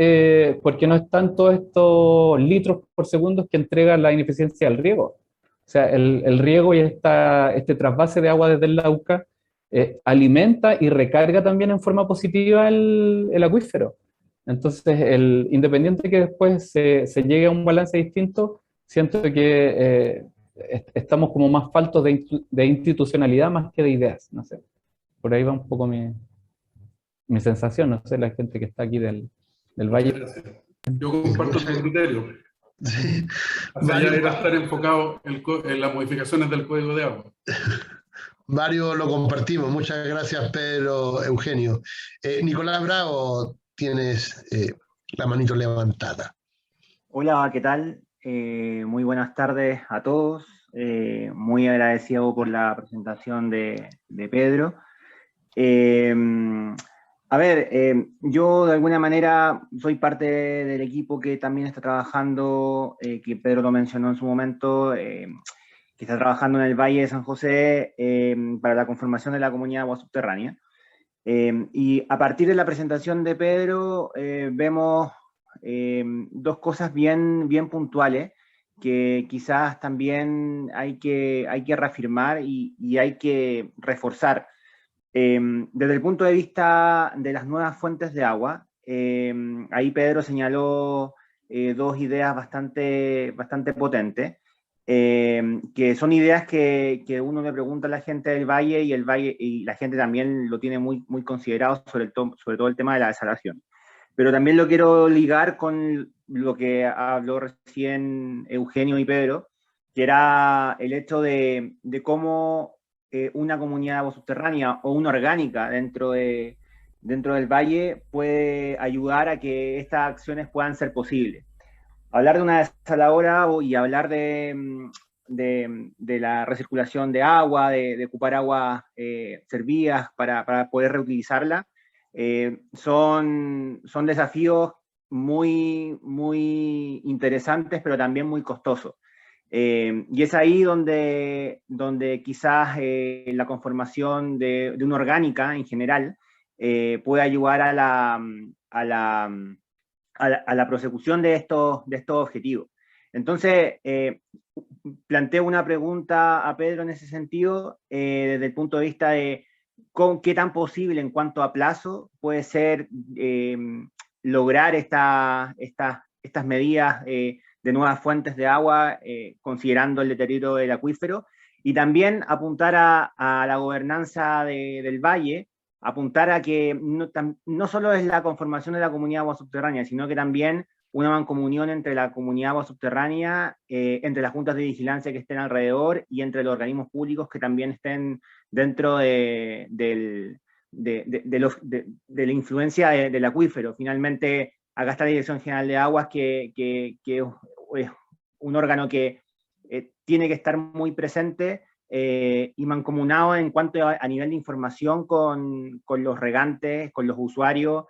porque no están todos estos litros por segundo que entrega la ineficiencia del riego. O sea, el riego y este trasvase de agua desde el Lauca alimenta y recarga también en forma positiva el acuífero. Entonces, independiente que después se llegue a un balance distinto, siento que estamos como más faltos de institucionalidad más que de ideas. No sé, por ahí va un poco mi sensación, no sé, la gente que está aquí del Valle. Gracias. Yo comparto tu criterio. Sí. Hacia allá era estar enfocado en las modificaciones del código de agua. Varios lo compartimos. Muchas gracias, Pedro, Eugenio. Nicolás Bravo, tienes la manito levantada. Hola, ¿qué tal? Muy buenas tardes a todos. Muy agradecido por la presentación de Pedro. Yo de alguna manera soy parte del equipo que también está trabajando, que Pedro lo mencionó en su momento, que está trabajando en el Valle de San José para la conformación de la comunidad de agua subterránea. Y a partir de la presentación de Pedro vemos dos cosas bien puntuales que quizás también hay que reafirmar y hay que reforzar. Desde el punto de vista de las nuevas fuentes de agua, ahí Pedro señaló dos ideas bastante potentes, que son ideas que uno le pregunta a la gente del Valle y la gente también lo tiene muy considerado, sobre todo el tema de la desalación. Pero también lo quiero ligar con lo que habló recién Eugenio y Pedro, que era el hecho de cómo una comunidad de agua subterránea o una orgánica dentro de dentro del valle puede ayudar a que estas acciones puedan ser posibles. Hablar de una desaladora y hablar de la recirculación de agua, de ocupar agua servidas para poder reutilizarla, son desafíos muy interesantes, pero también muy costosos. Y es ahí donde quizás la conformación de una orgánica en general puede ayudar a la prosecución de estos objetivos. Entonces, planteo una pregunta a Pedro en ese sentido, desde el punto de vista de qué tan posible en cuanto a plazo puede ser lograr estas medidas de nuevas fuentes de agua, considerando el deterioro del acuífero, y también apuntar a la gobernanza del valle, apuntar a que no solo es la conformación de la comunidad agua subterránea, sino que también una mancomunión entre la comunidad agua subterránea, entre las juntas de vigilancia que estén alrededor y entre los organismos públicos que también estén dentro de la influencia del acuífero. Finalmente, acá está la Dirección General de Aguas, que es un órgano que tiene que estar muy presente y mancomunado en cuanto a nivel de información con los regantes, con los usuarios,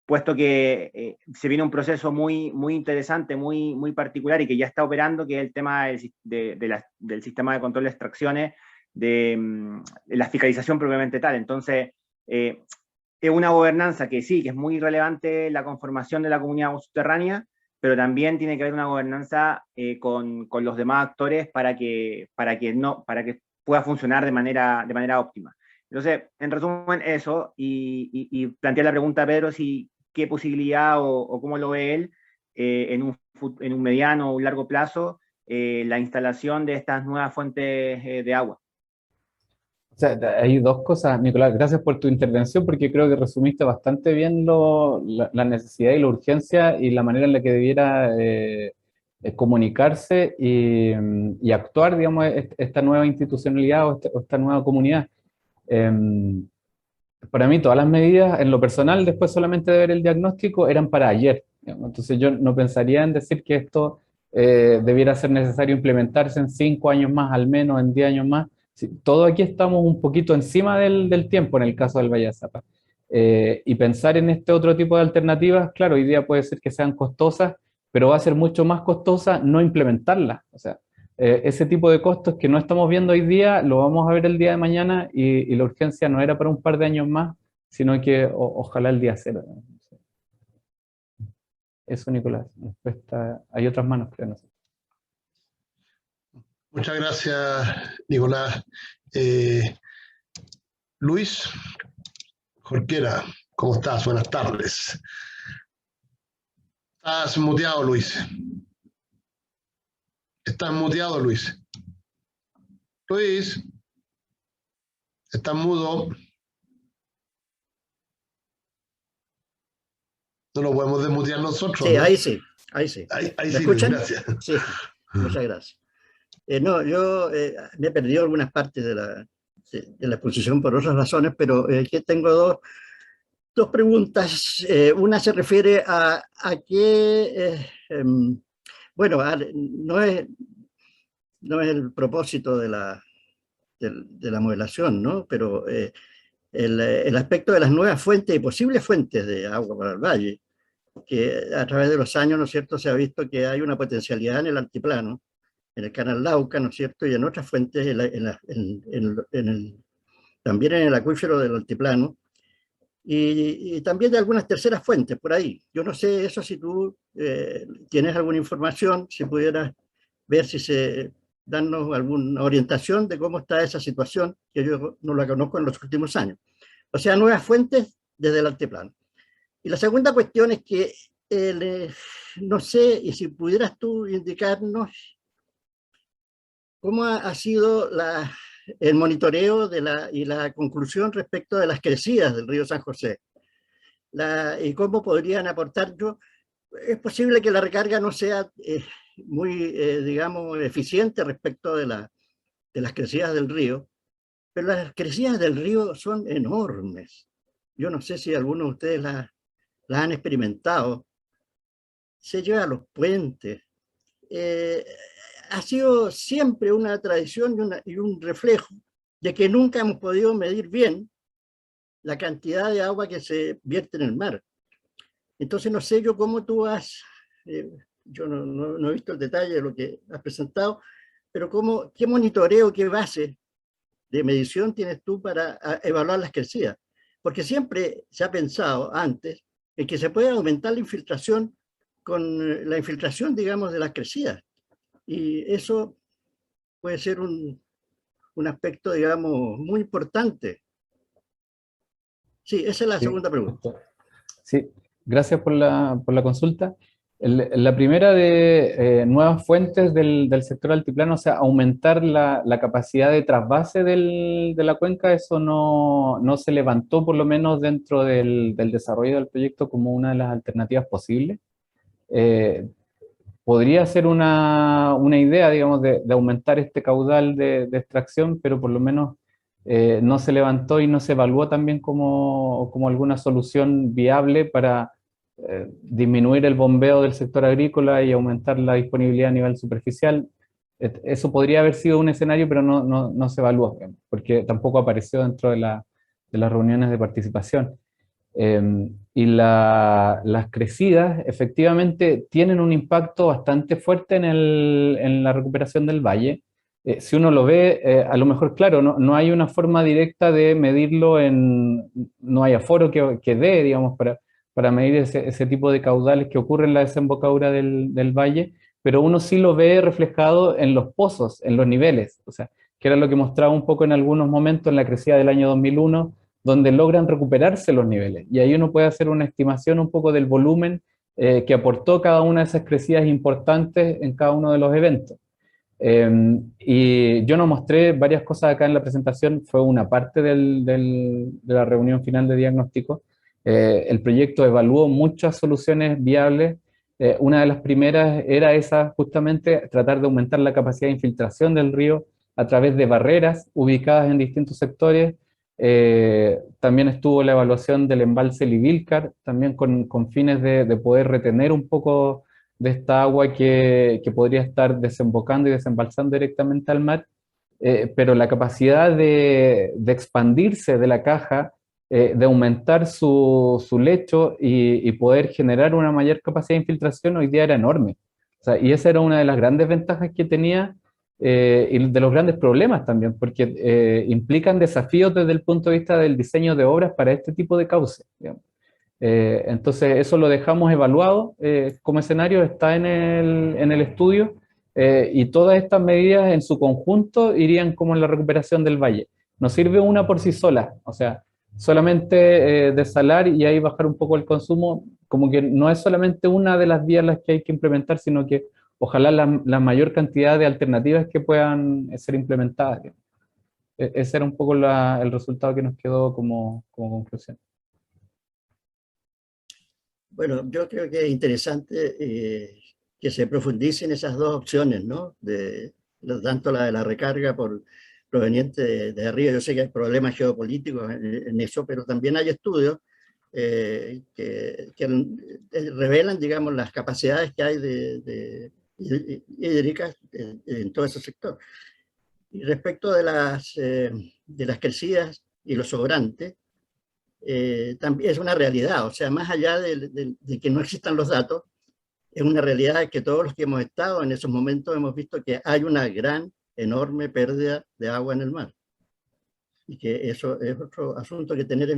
puesto que se viene un proceso muy interesante, muy particular y que ya está operando, que es el tema del sistema de control de extracciones, de la fiscalización propiamente tal. Entonces, es una gobernanza que sí, que es muy relevante la conformación de la comunidad subterránea, pero también tiene que haber una gobernanza con los demás actores para que pueda funcionar de manera óptima. Entonces, en resumen, eso, y plantear la pregunta a Pedro si qué posibilidad o cómo lo ve él en un mediano o un largo plazo la instalación de estas nuevas fuentes de agua. O sea, hay dos cosas, Nicolás, gracias por tu intervención porque creo que resumiste bastante bien la necesidad y la urgencia y la manera en la que debiera comunicarse y actuar, digamos, esta nueva institucionalidad o esta nueva comunidad. Para mí todas las medidas, en lo personal, después solamente de ver el diagnóstico, eran para ayer, digamos. Entonces yo no pensaría en decir que esto debiera ser necesario implementarse en 5 años más, al menos en 10 años más. Sí, todo aquí estamos un poquito encima del tiempo en el caso del Valle de Zapa. Y pensar en este otro tipo de alternativas, claro, hoy día puede ser que sean costosas, pero va a ser mucho más costosa no implementarlas. O sea, ese tipo de costos que no estamos viendo hoy día, lo vamos a ver el día de mañana y la urgencia no era para un par de años más, sino que ojalá el día cero. Eso, Nicolás. Después hay otras manos, creo. No sé. Muchas gracias, Nicolás. Luis Jorquera, ¿cómo estás? Buenas tardes. Estás muteado, Luis. Estás muteado, Luis. Luis, estás mudo. No lo podemos desmutear nosotros. Sí, ¿no? ahí sí, ahí sí. Ahí ¿Me sí, escuchan? gracias. Sí, muchas gracias. No, yo me he perdido algunas partes de la exposición por otras razones, pero que tengo dos preguntas. Una se refiere a qué, bueno, no es el propósito de la modelación, ¿no? Pero el aspecto de las nuevas fuentes y posibles fuentes de agua para el valle, que a través de los años, ¿no es cierto?, se ha visto que hay una potencialidad en el altiplano, en el canal Lauca, ¿no es cierto?, y en otras fuentes, también en el acuífero del altiplano, y también de algunas terceras fuentes por ahí. Yo no sé eso, si tú tienes alguna información, si pudieras ver darnos alguna orientación de cómo está esa situación, que yo no la conozco en los últimos años. O sea, nuevas fuentes desde el altiplano. Y la segunda cuestión es que no sé, y si pudieras tú indicarnos cómo ha sido el monitoreo y la conclusión respecto de las crecidas del río San José. Y cómo podrían aportar. Es posible que la recarga no sea muy, digamos, eficiente respecto de las crecidas del río, pero las crecidas del río son enormes. yo no sé si algunos de ustedes la han experimentado, se lleva a los puentes. Ha sido siempre una tradición y un reflejo de que nunca hemos podido medir bien la cantidad de agua que se vierte en el mar. Entonces no sé yo cómo tú has, yo no he visto el detalle de lo que has presentado, pero qué monitoreo, qué base de medición tienes tú para evaluar las crecidas. Porque siempre se ha pensado antes en que se puede aumentar la infiltración con la infiltración, digamos, de las crecidas. Y eso puede ser un aspecto, digamos, muy importante. Sí, esa es la Sí, segunda pregunta. sí, gracias por la consulta. La primera de nuevas fuentes del sector altiplano, o sea, aumentar la capacidad de trasvase de la cuenca, eso no se levantó por lo menos dentro del desarrollo del proyecto como una de las alternativas posibles. Podría ser una idea, digamos, de aumentar este caudal de extracción, pero por lo menos no se levantó y no se evaluó también como alguna solución viable para disminuir el bombeo del sector agrícola y aumentar la disponibilidad a nivel superficial. Eso podría haber sido un escenario, pero no se evaluó, porque tampoco apareció dentro de las reuniones de participación. Y las crecidas efectivamente tienen un impacto bastante fuerte en la recuperación del valle. Si uno lo ve, a lo mejor, claro, no hay una forma directa de medirlo, no hay aforo que dé, digamos, para medir ese tipo de caudales que ocurren en la desembocadura del valle, pero uno sí lo ve reflejado en los pozos, en los niveles, o sea, que era lo que mostraba un poco en algunos momentos en la crecida del año 2001, donde logran recuperarse los niveles. Y ahí uno puede hacer una estimación un poco del volumen que aportó cada una de esas crecidas importantes en cada uno de los eventos. Y yo nos mostré varias cosas acá en la presentación, fue una parte de la reunión final de diagnóstico. El proyecto evaluó muchas soluciones viables. Una de las primeras era esa, justamente, tratar de aumentar la capacidad de infiltración del río a través de barreras ubicadas en distintos sectores. También estuvo la evaluación del embalse Livilcar, también con fines de poder retener un poco de esta agua que podría estar desembocando y desembalsando directamente al mar, pero la capacidad de expandirse de la caja, de aumentar su lecho y poder generar una mayor capacidad de infiltración hoy día era enorme. O sea, y esa era una de las grandes ventajas que tenía y de los grandes problemas también, porque implican desafíos desde el punto de vista del diseño de obras para este tipo de cauces, digamos. Entonces eso lo dejamos evaluado como escenario, está en el estudio y todas estas medidas en su conjunto irían como en la recuperación del valle. No sirve una por sí sola, o sea, solamente desalar y ahí bajar un poco el consumo, como que no es solamente una de las vías las que hay que implementar, sino que ojalá la mayor cantidad de alternativas que puedan ser implementadas. Ese era un poco el resultado que nos quedó como conclusión. Bueno, yo creo que es interesante que se profundice en esas dos opciones, ¿no? Tanto la de la recarga proveniente de arriba. Yo sé que hay problemas geopolíticos en eso, pero también hay estudios que revelan, digamos, las capacidades que hay hídricas en todo ese sector. Y respecto de las crecidas y los sobrantes, también es una realidad, o sea, más allá de que no existan los datos, es una realidad que todos los que hemos estado en esos momentos hemos visto que hay una gran, enorme pérdida de agua en el mar. Y que eso es otro asunto que tener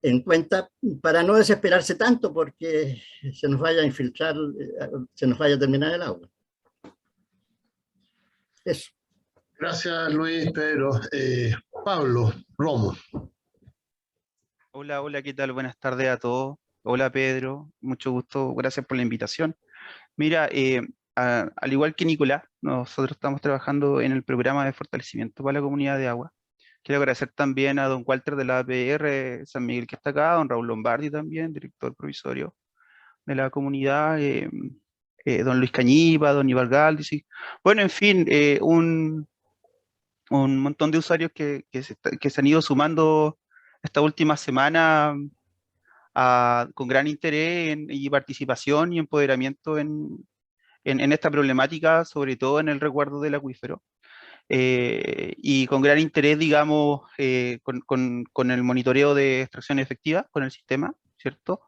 en cuenta para no desesperarse tanto porque se nos vaya a infiltrar, se nos vaya a terminar el agua. Eso. Gracias, Luis, Pedro. Pablo Romo. Hola, hola, ¿qué tal? Buenas tardes a todos. Hola, Pedro, mucho gusto, gracias por la invitación. Mira, al igual que Nicolás, nosotros estamos trabajando en el programa de fortalecimiento para la comunidad de agua. Quiero agradecer también a don Walter de la APR San Miguel que está acá, a don Raúl Lombardi también, director provisorio de la comunidad, don Luis Cañipa, don Ibar Galdi. Bueno, en fin, un montón de usuarios que se han ido sumando esta última semana con gran interés y participación y empoderamiento en esta problemática, sobre todo en el resguardo del acuífero. Y con gran interés, digamos, con el monitoreo de extracción efectiva, con el sistema, ¿cierto?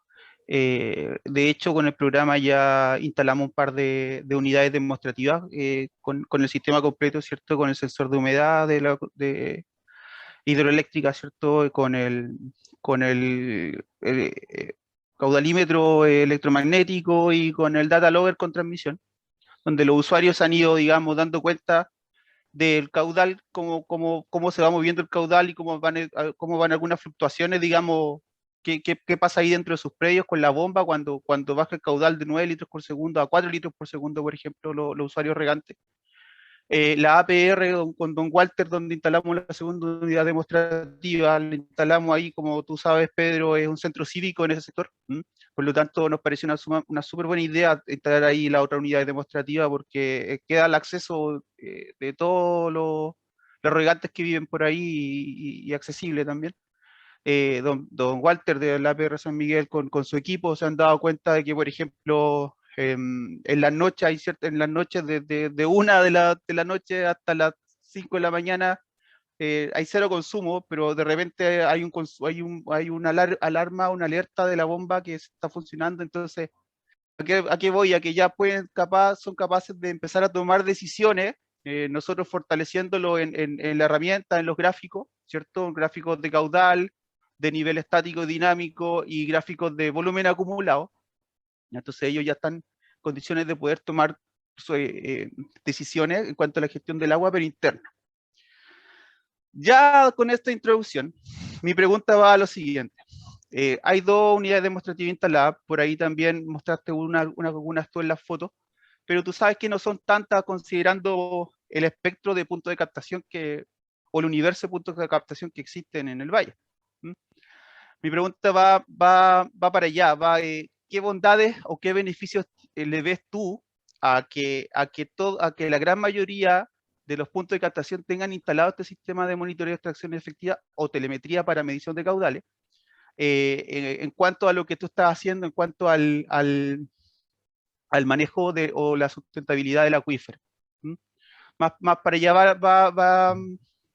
De hecho, con el programa ya instalamos un par de unidades demostrativas con el sistema completo, ¿cierto? Con el sensor de humedad de hidroeléctrica, ¿cierto? Con el caudalímetro electromagnético y con el data logger con transmisión, donde los usuarios han ido, digamos, dando cuenta del caudal, cómo se va moviendo el caudal y cómo van algunas fluctuaciones, digamos, qué pasa ahí dentro de sus predios con la bomba cuando baja el caudal de 9 litros por segundo a 4 litros por segundo, por ejemplo, los usuarios regantes. La APR con don Walter, donde instalamos la segunda unidad demostrativa, la instalamos ahí, como tú sabes, Pedro, es un centro cívico en ese sector. Por lo tanto, nos parece una súper buena idea instalar ahí la otra unidad demostrativa, porque queda el acceso de todos los regantes que viven por ahí y accesible también. Don Walter de la APR San Miguel con su equipo se han dado cuenta de que, por ejemplo, en las noches, en las noches de 1 de la noche hasta las 5 de la mañana hay cero consumo, pero de repente hay una alarma, una alerta de la bomba que está funcionando. Entonces, ¿a qué voy? A que ya son capaces de empezar a tomar decisiones, nosotros fortaleciéndolo en la herramienta, en los gráficos, ¿cierto? Gráficos de caudal, de nivel estático dinámico y gráficos de volumen acumulado. Entonces ellos ya están en condiciones de poder tomar decisiones en cuanto a la gestión del agua, pero interna. Ya con esta introducción, mi pregunta va a lo siguiente. Hay 2 unidades demostrativas instaladas, por ahí también mostraste algunas tú en las fotos, pero tú sabes que no son tantas considerando el espectro de puntos de captación o el universo de puntos de captación que existen en el valle. Mi pregunta va para allá, ¿qué bondades o qué beneficios le ves tú a que la gran mayoría de los puntos de captación tengan instalado este sistema de monitoreo de extracción efectiva o telemetría para medición de caudales, en cuanto a lo que tú estás haciendo, en cuanto al manejo o la sustentabilidad del acuífero? Más para allá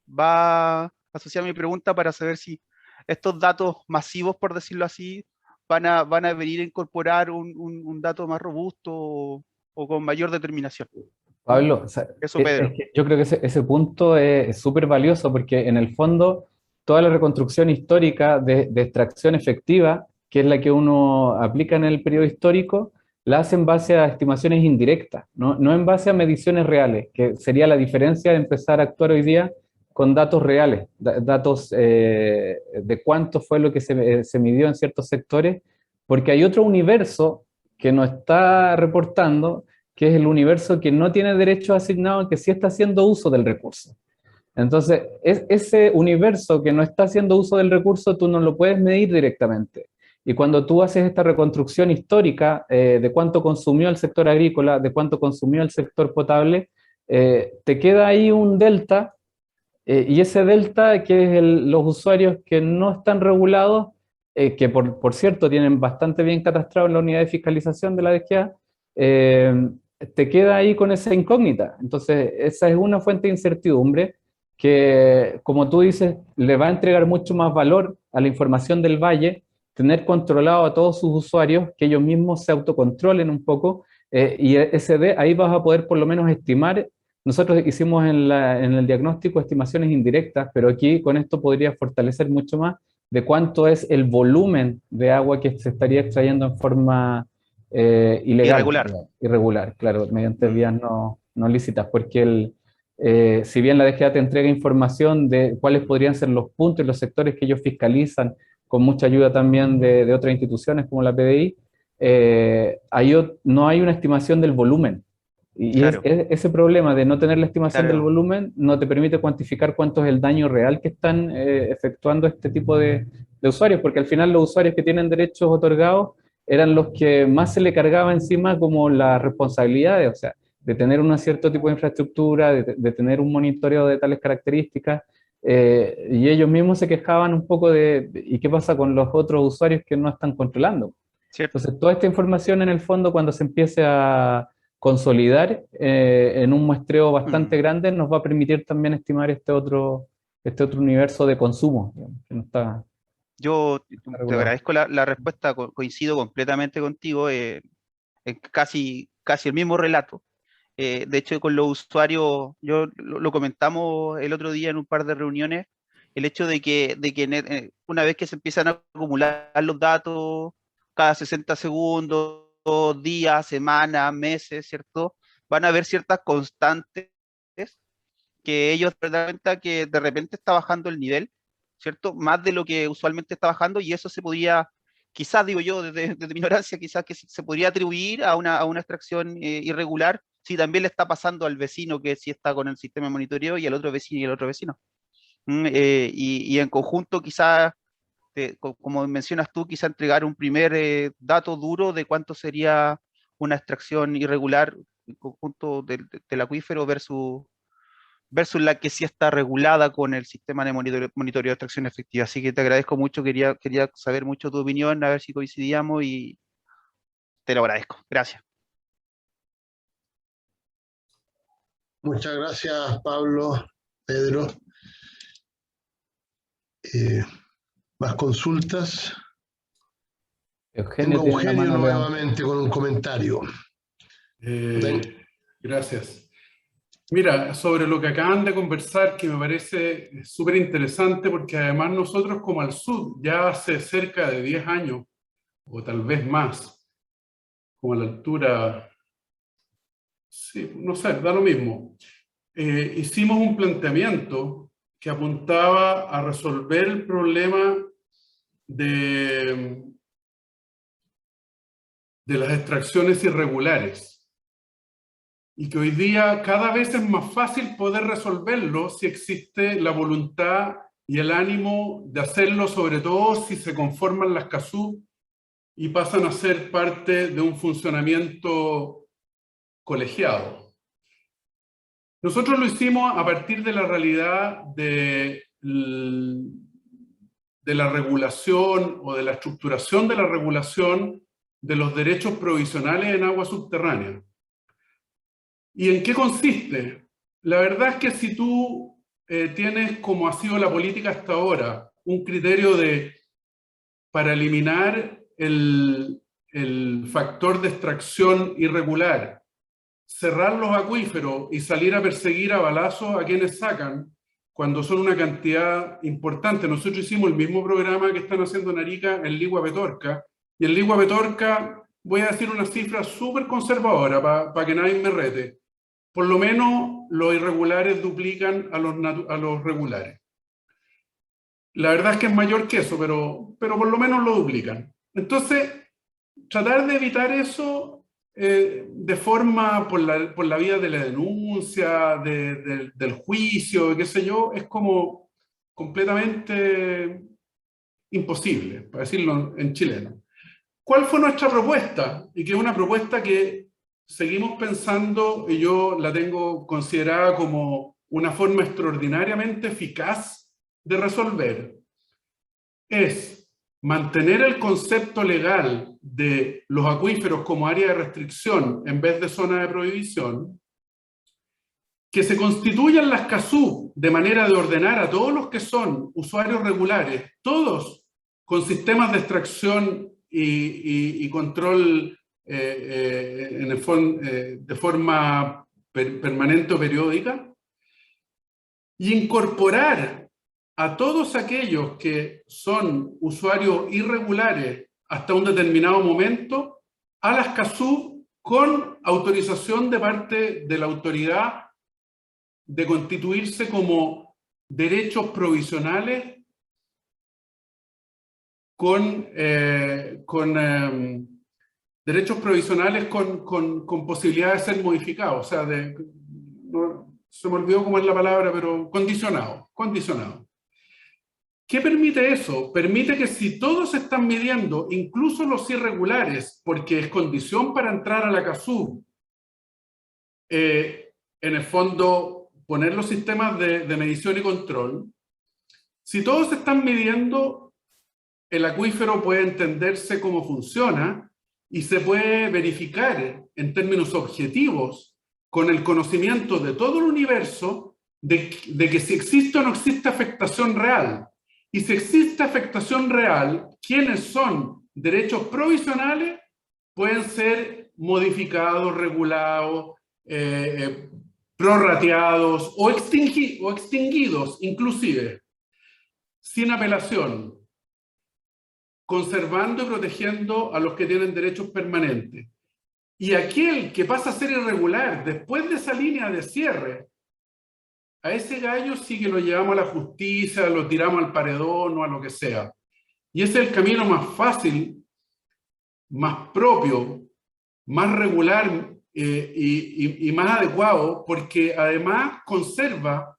va asociar mi pregunta para saber si estos datos masivos, por decirlo así, van a venir a incorporar un dato más robusto o con mayor determinación. Pablo, o sea, Eso, Pedro. es que yo creo que ese punto es súper valioso, porque en el fondo toda la reconstrucción histórica de extracción efectiva, que es la que uno aplica en el periodo histórico, la hace en base a estimaciones indirectas, no en base a mediciones reales, que sería la diferencia de empezar a actuar hoy día con datos reales, datos de cuánto fue lo que se midió en ciertos sectores, porque hay otro universo que no está reportando, que es el universo que no tiene derecho asignado, que sí está haciendo uso del recurso. Entonces, ese universo que no está haciendo uso del recurso, tú no lo puedes medir directamente. Y cuando tú haces esta reconstrucción histórica de cuánto consumió el sector agrícola, de cuánto consumió el sector potable, te queda ahí un delta, y ese delta, que es los usuarios que no están regulados, que por cierto tienen bastante bien catastrado en la unidad de fiscalización de la DGA, te queda ahí con esa incógnita. Entonces, esa es una fuente de incertidumbre que, como tú dices, le va a entregar mucho más valor a la información del valle, tener controlado a todos sus usuarios, que ellos mismos se autocontrolen un poco, y ahí vas a poder por lo menos estimar. Nosotros hicimos en el diagnóstico estimaciones indirectas, pero aquí con esto podría fortalecer mucho más de cuánto es el volumen de agua que se estaría extrayendo en forma ilegal. Irregular, claro, mediante vías no lícitas, porque si bien la DGA te entrega información de cuáles podrían ser los puntos y los sectores que ellos fiscalizan, con mucha ayuda también de otras instituciones como la PDI, no hay una estimación del volumen. Y claro, ese problema de no tener la estimación del volumen no te permite cuantificar cuánto es el daño real que están efectuando este tipo de usuarios, porque al final los usuarios que tienen derechos otorgados eran los que más se le cargaba encima como las responsabilidades, o sea, de tener un cierto tipo de infraestructura, de tener un monitoreo de tales características, y ellos mismos se quejaban un poco ¿y qué pasa con los otros usuarios que no están controlando? ¿Cierto? Entonces, toda esta información en el fondo, cuando se empiece a consolidar en un muestreo bastante grande, nos va a permitir también estimar este otro universo de consumo, digamos, que no está Yo te regulado. agradezco la respuesta, coincido completamente contigo, es casi el mismo relato. De hecho, con los usuarios, yo lo comentamos el otro día en un par de reuniones, el hecho de que una vez que se empiezan a acumular los datos cada 60 segundos, días, semanas, meses, ¿cierto? Van a haber ciertas constantes que ellos se dan cuenta que de repente está bajando el nivel, ¿cierto? Más de lo que usualmente está bajando, y eso se podría, quizás digo yo, desde mi ignorancia, quizás que se podría atribuir a una extracción irregular, si también le está pasando al vecino que sí está con el sistema de monitoreo y al otro vecino y al otro vecino. Y en conjunto quizás, como mencionas tú, quizás entregar un primer dato duro de cuánto sería una extracción irregular en conjunto del acuífero versus la que sí está regulada con el sistema de monitoreo de extracción efectiva. Así que te agradezco mucho, quería saber mucho tu opinión, a ver si coincidíamos, y te lo agradezco. Gracias. Muchas gracias, Pablo, Pedro. ¿Más consultas? Eugenio Tengo a tiene la Eugenio mano levantada. nuevamente con un comentario. Gracias. Mira, sobre lo que acaban de conversar, que me parece súper interesante, porque además nosotros como al sur, ya hace cerca de 10 años, o tal vez más, como a la altura, sí, no sé, da lo mismo, hicimos un planteamiento que apuntaba a resolver el problema de las extracciones irregulares. Y que hoy día cada vez es más fácil poder resolverlo si existe la voluntad y el ánimo de hacerlo, sobre todo si se conforman las CASU y pasan a ser parte de un funcionamiento colegiado. Nosotros lo hicimos a partir de la realidad de la regulación o de la estructuración de la regulación de los derechos provisionales en agua subterránea. ¿Y en qué consiste? La verdad es que si tú tienes, como ha sido la política hasta ahora, un criterio para eliminar el factor de extracción irregular, cerrar los acuíferos y salir a perseguir a balazos a quienes sacan, cuando son una cantidad importante. Nosotros hicimos el mismo programa que están haciendo en Arica, en Ligua Petorca, y en Ligua Petorca voy a decir una cifra súper conservadora para que nadie me rete. Por lo menos los irregulares duplican a los regulares. La verdad es que es mayor que eso, pero por lo menos lo duplican. Entonces, tratar de evitar eso de forma por la vía de la denuncia, del juicio, qué sé yo, es como completamente imposible, para decirlo en chileno. ¿Cuál fue nuestra propuesta? Y que es una propuesta que seguimos pensando, y yo la tengo considerada como una forma extraordinariamente eficaz de resolver, es mantener el concepto legal de los acuíferos como área de restricción en vez de zona de prohibición, que se constituyan las CASU de manera de ordenar a todos los que son usuarios regulares, todos con sistemas de extracción y control de forma permanente o periódica, y incorporar a todos aquellos que son usuarios irregulares hasta un determinado momento a las CASU con autorización de parte de la autoridad de constituirse como derechos provisionales derechos provisionales con posibilidad de ser modificados, o sea, se me olvidó cómo es la palabra, pero condicionado. ¿Qué permite eso? Permite que si todos están midiendo, incluso los irregulares, porque es condición para entrar a la CASU, en el fondo poner los sistemas de medición y control, Si todos se están midiendo, el acuífero puede entenderse cómo funciona y se puede verificar en términos objetivos con el conocimiento de todo el universo de que si existe o no existe afectación real. Y si existe afectación real, ¿quiénes son derechos provisionales? Pueden ser modificados, regulados, prorrateados o extinguidos, inclusive, sin apelación, conservando y protegiendo a los que tienen derechos permanentes. Y aquel que pasa a ser irregular después de esa línea de cierre, a ese gallo sí que lo llevamos a la justicia, lo tiramos al paredón o a lo que sea. Y ese es el camino más fácil, más propio, más regular y más adecuado, porque además conserva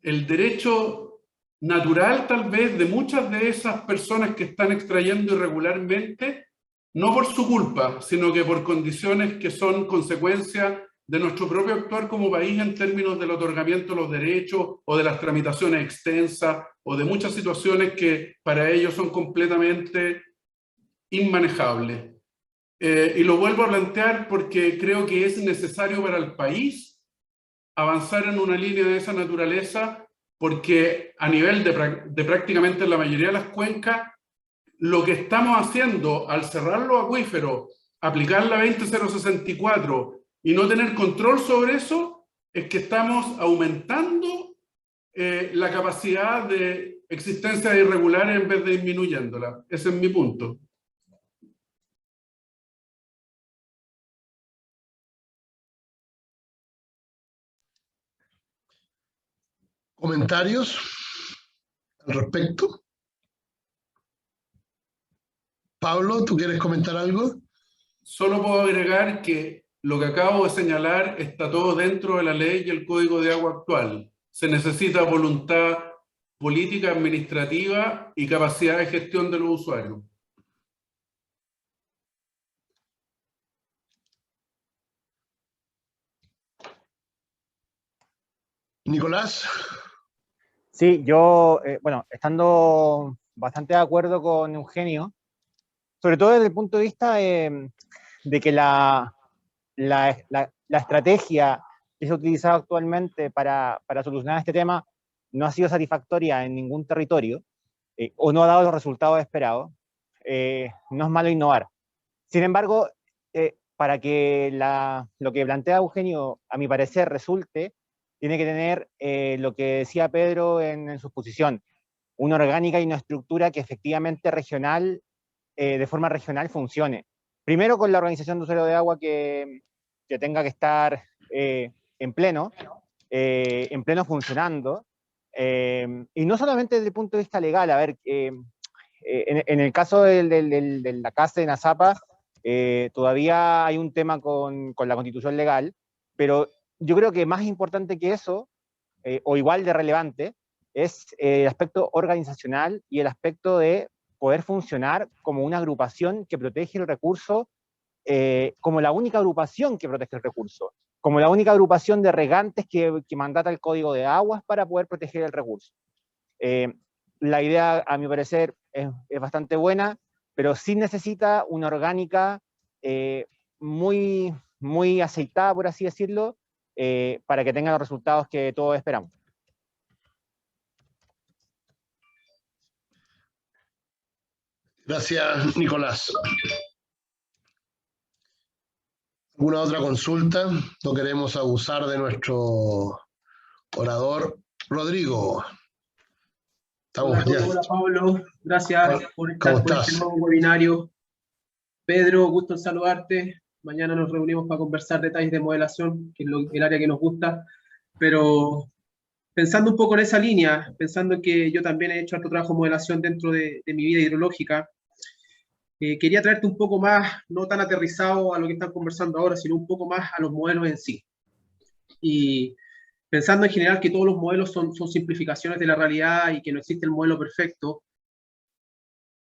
el derecho natural tal vez de muchas de esas personas que están extrayendo irregularmente, no por su culpa, sino que por condiciones que son consecuencia de nuestro propio actuar como país en términos del otorgamiento de los derechos o de las tramitaciones extensas o de muchas situaciones que para ellos son completamente inmanejables. Y lo vuelvo a plantear porque creo que es necesario para el país avanzar en una línea de esa naturaleza, porque a nivel de prácticamente la mayoría de las cuencas, lo que estamos haciendo al cerrar los acuíferos, aplicar la 20064 y no tener control sobre eso, es que estamos aumentando la capacidad de existencia de irregulares en vez de disminuyéndola. Ese es mi punto. ¿Comentarios al respecto? Pablo, ¿tú quieres comentar algo? Solo puedo agregar que lo que acabo de señalar está todo dentro de la ley y el Código de Agua actual. Se necesita voluntad política, administrativa y capacidad de gestión de los usuarios. Nicolás. Sí, yo, bueno, estando bastante de acuerdo con Eugenio, sobre todo desde el punto de vista de que la estrategia que se ha utilizado actualmente para solucionar este tema no ha sido satisfactoria en ningún territorio o no ha dado los resultados esperados. No es malo innovar. Sin embargo, para que lo que plantea Eugenio, a mi parecer, resulte, tiene que tener lo que decía Pedro en su exposición, una orgánica y una estructura que efectivamente regional, de forma regional funcione. Primero con la organización de usuario de agua que tenga que estar en pleno funcionando, y no solamente desde el punto de vista legal. A ver, en el caso de la casa de Nazapa, todavía hay un tema con la constitución legal, pero yo creo que más importante que eso, o igual de relevante, es el aspecto organizacional y el aspecto de poder funcionar como una agrupación que protege el recurso, como la única agrupación que protege el recurso, como la única agrupación de regantes que mandata el Código de Aguas para poder proteger el recurso. La idea, a mi parecer, es bastante buena, pero sí necesita una orgánica muy, muy aceitada, por así decirlo, para que tenga los resultados que todos esperamos. Gracias, Nicolás. ¿Alguna otra consulta? No queremos abusar de nuestro orador. Rodrigo. Hola, hola Pablo, gracias por este nuevo webinario. Pedro, gusto en saludarte. Mañana nos reunimos para conversar detalles de modelación, que es el área que nos gusta. Pero pensando un poco en esa línea, pensando en que yo también he hecho harto trabajo de modelación dentro de mi vida hidrológica, quería traerte un poco más, no tan aterrizado a lo que están conversando ahora, sino un poco más a los modelos en sí. Y pensando en general que todos los modelos son simplificaciones de la realidad y que no existe el modelo perfecto,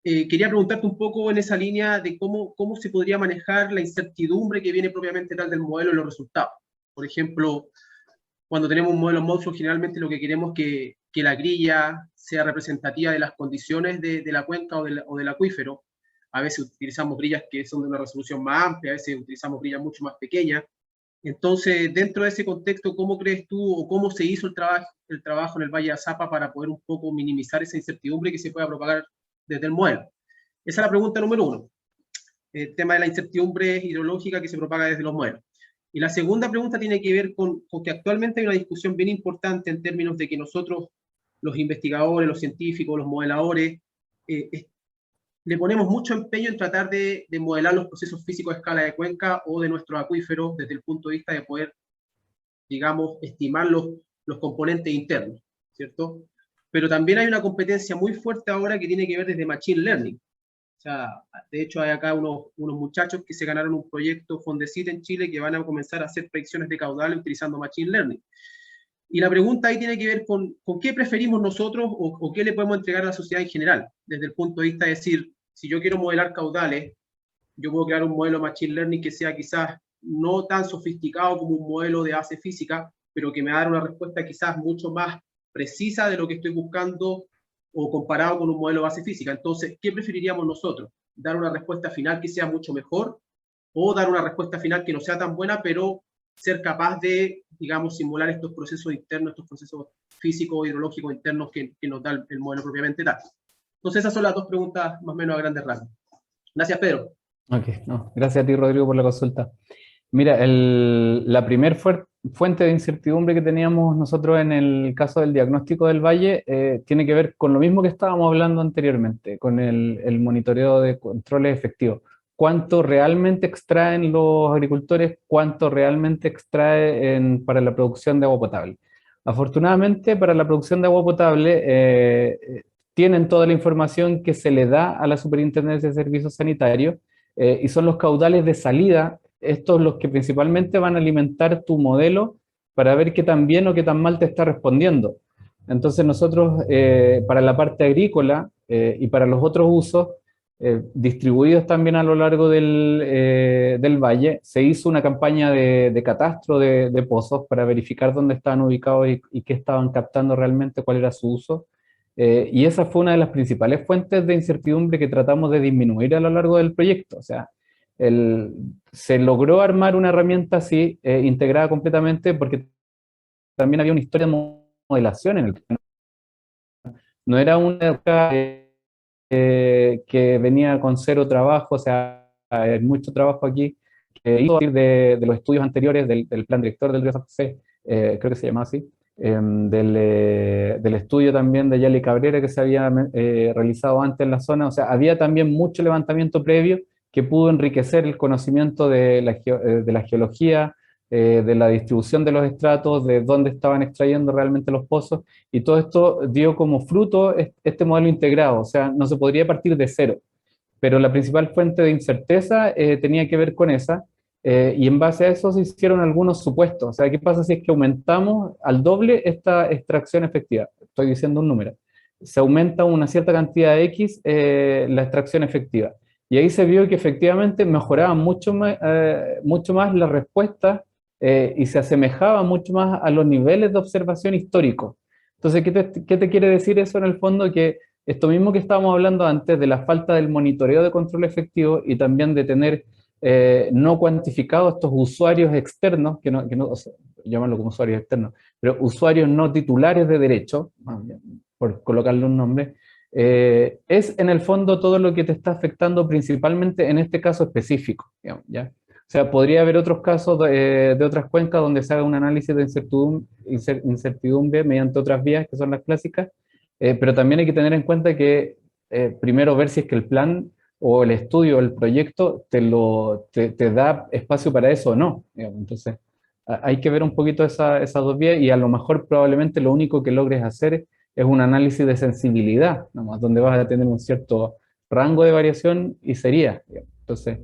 quería preguntarte un poco en esa línea de cómo se podría manejar la incertidumbre que viene propiamente tal del modelo en los resultados. Por ejemplo, cuando tenemos un modelo Moodle, generalmente lo que queremos es que la grilla sea representativa de las condiciones de la cuenca o del acuífero. A veces utilizamos grillas que son de una resolución más amplia, a veces utilizamos grillas mucho más pequeñas. Entonces, dentro de ese contexto, ¿cómo crees tú o cómo se hizo el trabajo en el Valle de Azapa para poder un poco minimizar esa incertidumbre que se pueda propagar desde el modelo? Esa es la pregunta número uno. El tema de la incertidumbre hidrológica que se propaga desde los modelos. Y la segunda pregunta tiene que ver con que actualmente hay una discusión bien importante en términos de que nosotros, los investigadores, los científicos, los modeladores, le ponemos mucho empeño en tratar de modelar los procesos físicos a escala de cuenca o de nuestros acuíferos desde el punto de vista de poder, digamos, estimar los componentes internos, ¿cierto? Pero también hay una competencia muy fuerte ahora que tiene que ver desde Machine Learning. O sea, de hecho hay acá unos muchachos que se ganaron un proyecto Fondesit en Chile que van a comenzar a hacer predicciones de caudales utilizando Machine Learning. Y la pregunta ahí tiene que ver con qué preferimos nosotros o qué le podemos entregar a la sociedad en general, desde el punto de vista de decir, si yo quiero modelar caudales, yo puedo crear un modelo Machine Learning que sea quizás no tan sofisticado como un modelo de base física, pero que me va a dar una respuesta quizás mucho más precisa de lo que estoy buscando o comparado con un modelo de base física. Entonces, ¿qué preferiríamos nosotros? ¿Dar una respuesta final que sea mucho mejor o dar una respuesta final que no sea tan buena, pero ser capaz de, digamos, simular estos procesos internos, estos procesos físicos, hidrológicos internos que nos da el modelo propiamente tal? Entonces, esas son las dos preguntas más o menos a grandes rasgos. Gracias, Pedro. Ok, no, gracias a ti, Rodrigo, por la consulta. Mira, la primer fuente de incertidumbre que teníamos nosotros en el caso del diagnóstico del valle tiene que ver con lo mismo que estábamos hablando anteriormente, con el monitoreo de controles efectivos. ¿Cuánto realmente extraen los agricultores? ¿Cuánto realmente extraen para la producción de agua potable? Afortunadamente, para la producción de agua potable, tienen toda la información que se le da a la Superintendencia de Servicios Sanitarios y son los caudales de salida, estos los que principalmente van a alimentar tu modelo para ver qué tan bien o qué tan mal te está respondiendo. Entonces nosotros, para la parte agrícola y para los otros usos, distribuidos también a lo largo del valle, se hizo una campaña de catastro de pozos para verificar dónde estaban ubicados y qué estaban captando realmente, cuál era su uso. Y esa fue una de las principales fuentes de incertidumbre que tratamos de disminuir a lo largo del proyecto. O sea, se logró armar una herramienta así, integrada completamente, porque también había una historia de modelación en el que no era una que venía con cero trabajo, o sea, hay mucho trabajo aquí, que hizo de los estudios anteriores del plan director del río San José, creo que se llama así, del estudio también de Yali Cabrera que se había realizado antes en la zona. O sea, había también mucho levantamiento previo que pudo enriquecer el conocimiento de la geología, de la distribución de los estratos, de dónde estaban extrayendo realmente los pozos, y todo esto dio como fruto este modelo integrado. O sea, no se podría partir de cero, pero la principal fuente de incerteza tenía que ver con esa, y en base a eso se hicieron algunos supuestos. O sea, ¿qué pasa si es que aumentamos al doble esta extracción efectiva? Estoy diciendo un número. Se aumenta una cierta cantidad de X la extracción efectiva. Y ahí se vio que efectivamente mejoraba mucho más la respuesta y se asemejaba mucho más a los niveles de observación históricos. Entonces, ¿qué te quiere decir eso en el fondo? Que esto mismo que estábamos hablando antes de la falta del monitoreo de control efectivo y también de tener no cuantificados estos usuarios externos, o sea, llamarlo como usuarios externos, pero usuarios no titulares de derecho, por colocarle un nombre, es en el fondo todo lo que te está afectando principalmente en este caso específico, digamos, ¿ya? O sea, podría haber otros casos de otras cuencas donde se haga un análisis de incertidumbre mediante otras vías que son las clásicas, pero también hay que tener en cuenta que primero ver si es que el plan o el estudio o el proyecto te da espacio para eso o no, digamos. Entonces, hay que ver un poquito esas dos vías, y a lo mejor probablemente lo único que logres hacer es un análisis de sensibilidad, nomás, donde vas a tener un cierto rango de variación y sería, digamos. Entonces,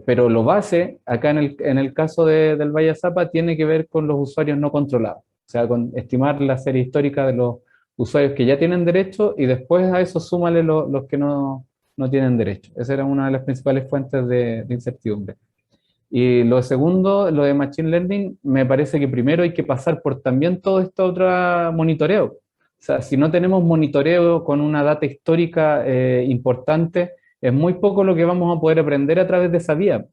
pero lo base, acá en el caso del Valle Azapa, tiene que ver con los usuarios no controlados, o sea, con estimar la serie histórica de los usuarios que ya tienen derecho, y después a eso súmale los que no tienen derecho. Esa era una de las principales fuentes de incertidumbre. Y lo segundo, lo de Machine Learning, me parece que primero hay que pasar por también todo este otro monitoreo. O sea, si no tenemos monitoreo con una data histórica importante, es muy poco lo que vamos a poder aprender a través de esa vía.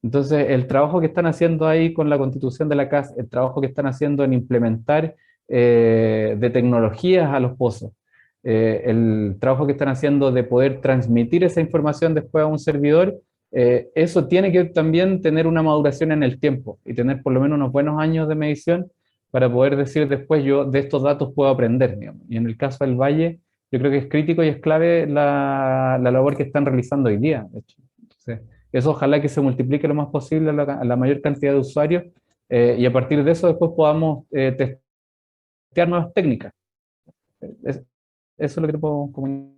Entonces, el trabajo que están haciendo ahí con la constitución de la CAS, el trabajo que están haciendo en implementar de tecnologías a los pozos, el trabajo que están haciendo de poder transmitir esa información después a un servidor, eso tiene que también tener una maduración en el tiempo y tener por lo menos unos buenos años de medición para poder decir después yo de estos datos puedo aprender, digamos. Y en el caso del Valle, yo creo que es crítico y es clave la labor que están realizando hoy día, de hecho. Entonces, eso ojalá que se multiplique lo más posible a la mayor cantidad de usuarios y a partir de eso después podamos testear nuevas técnicas. Eso es lo que te puedo comunicar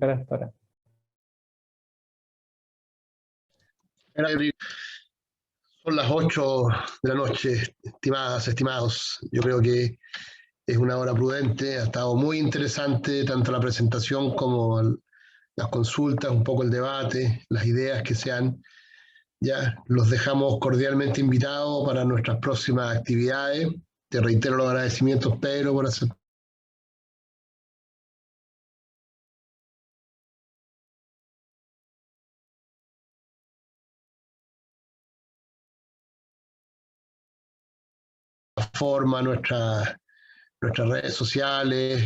hasta ahora. Son las 8 de la noche, estimadas, estimados. Yo creo que es una hora prudente. Ha estado muy interesante tanto la presentación como las consultas, un poco el debate, las ideas que sean. Ya los dejamos cordialmente invitados para nuestras próximas actividades. Te reitero los agradecimientos, Pedro, por hacer forma nuestras redes sociales,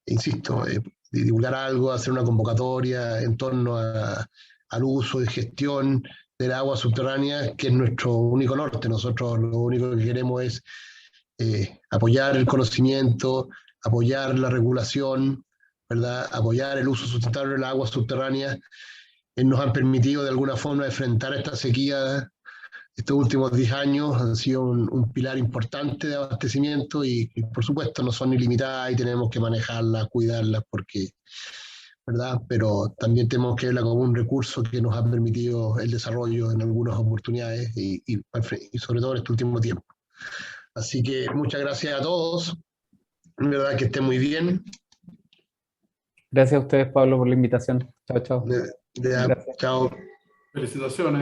insisto, divulgar algo, hacer una convocatoria en torno al uso y gestión del agua subterránea, que es nuestro único norte. Nosotros lo único que queremos es apoyar el conocimiento, apoyar la regulación, ¿verdad? Apoyar el uso sustentable del agua subterránea. Nos han permitido de alguna forma enfrentar esta sequía. Estos últimos 10 años han sido un pilar importante de abastecimiento y por supuesto no son ilimitadas y tenemos que manejarlas, cuidarlas, porque, ¿verdad? Pero también tenemos que verla como un recurso que nos ha permitido el desarrollo en algunas oportunidades y sobre todo en este último tiempo. Así que muchas gracias a todos. En verdad que estén muy bien. Gracias a ustedes, Pablo, por la invitación. Chao, chao. Chao. Felicitaciones.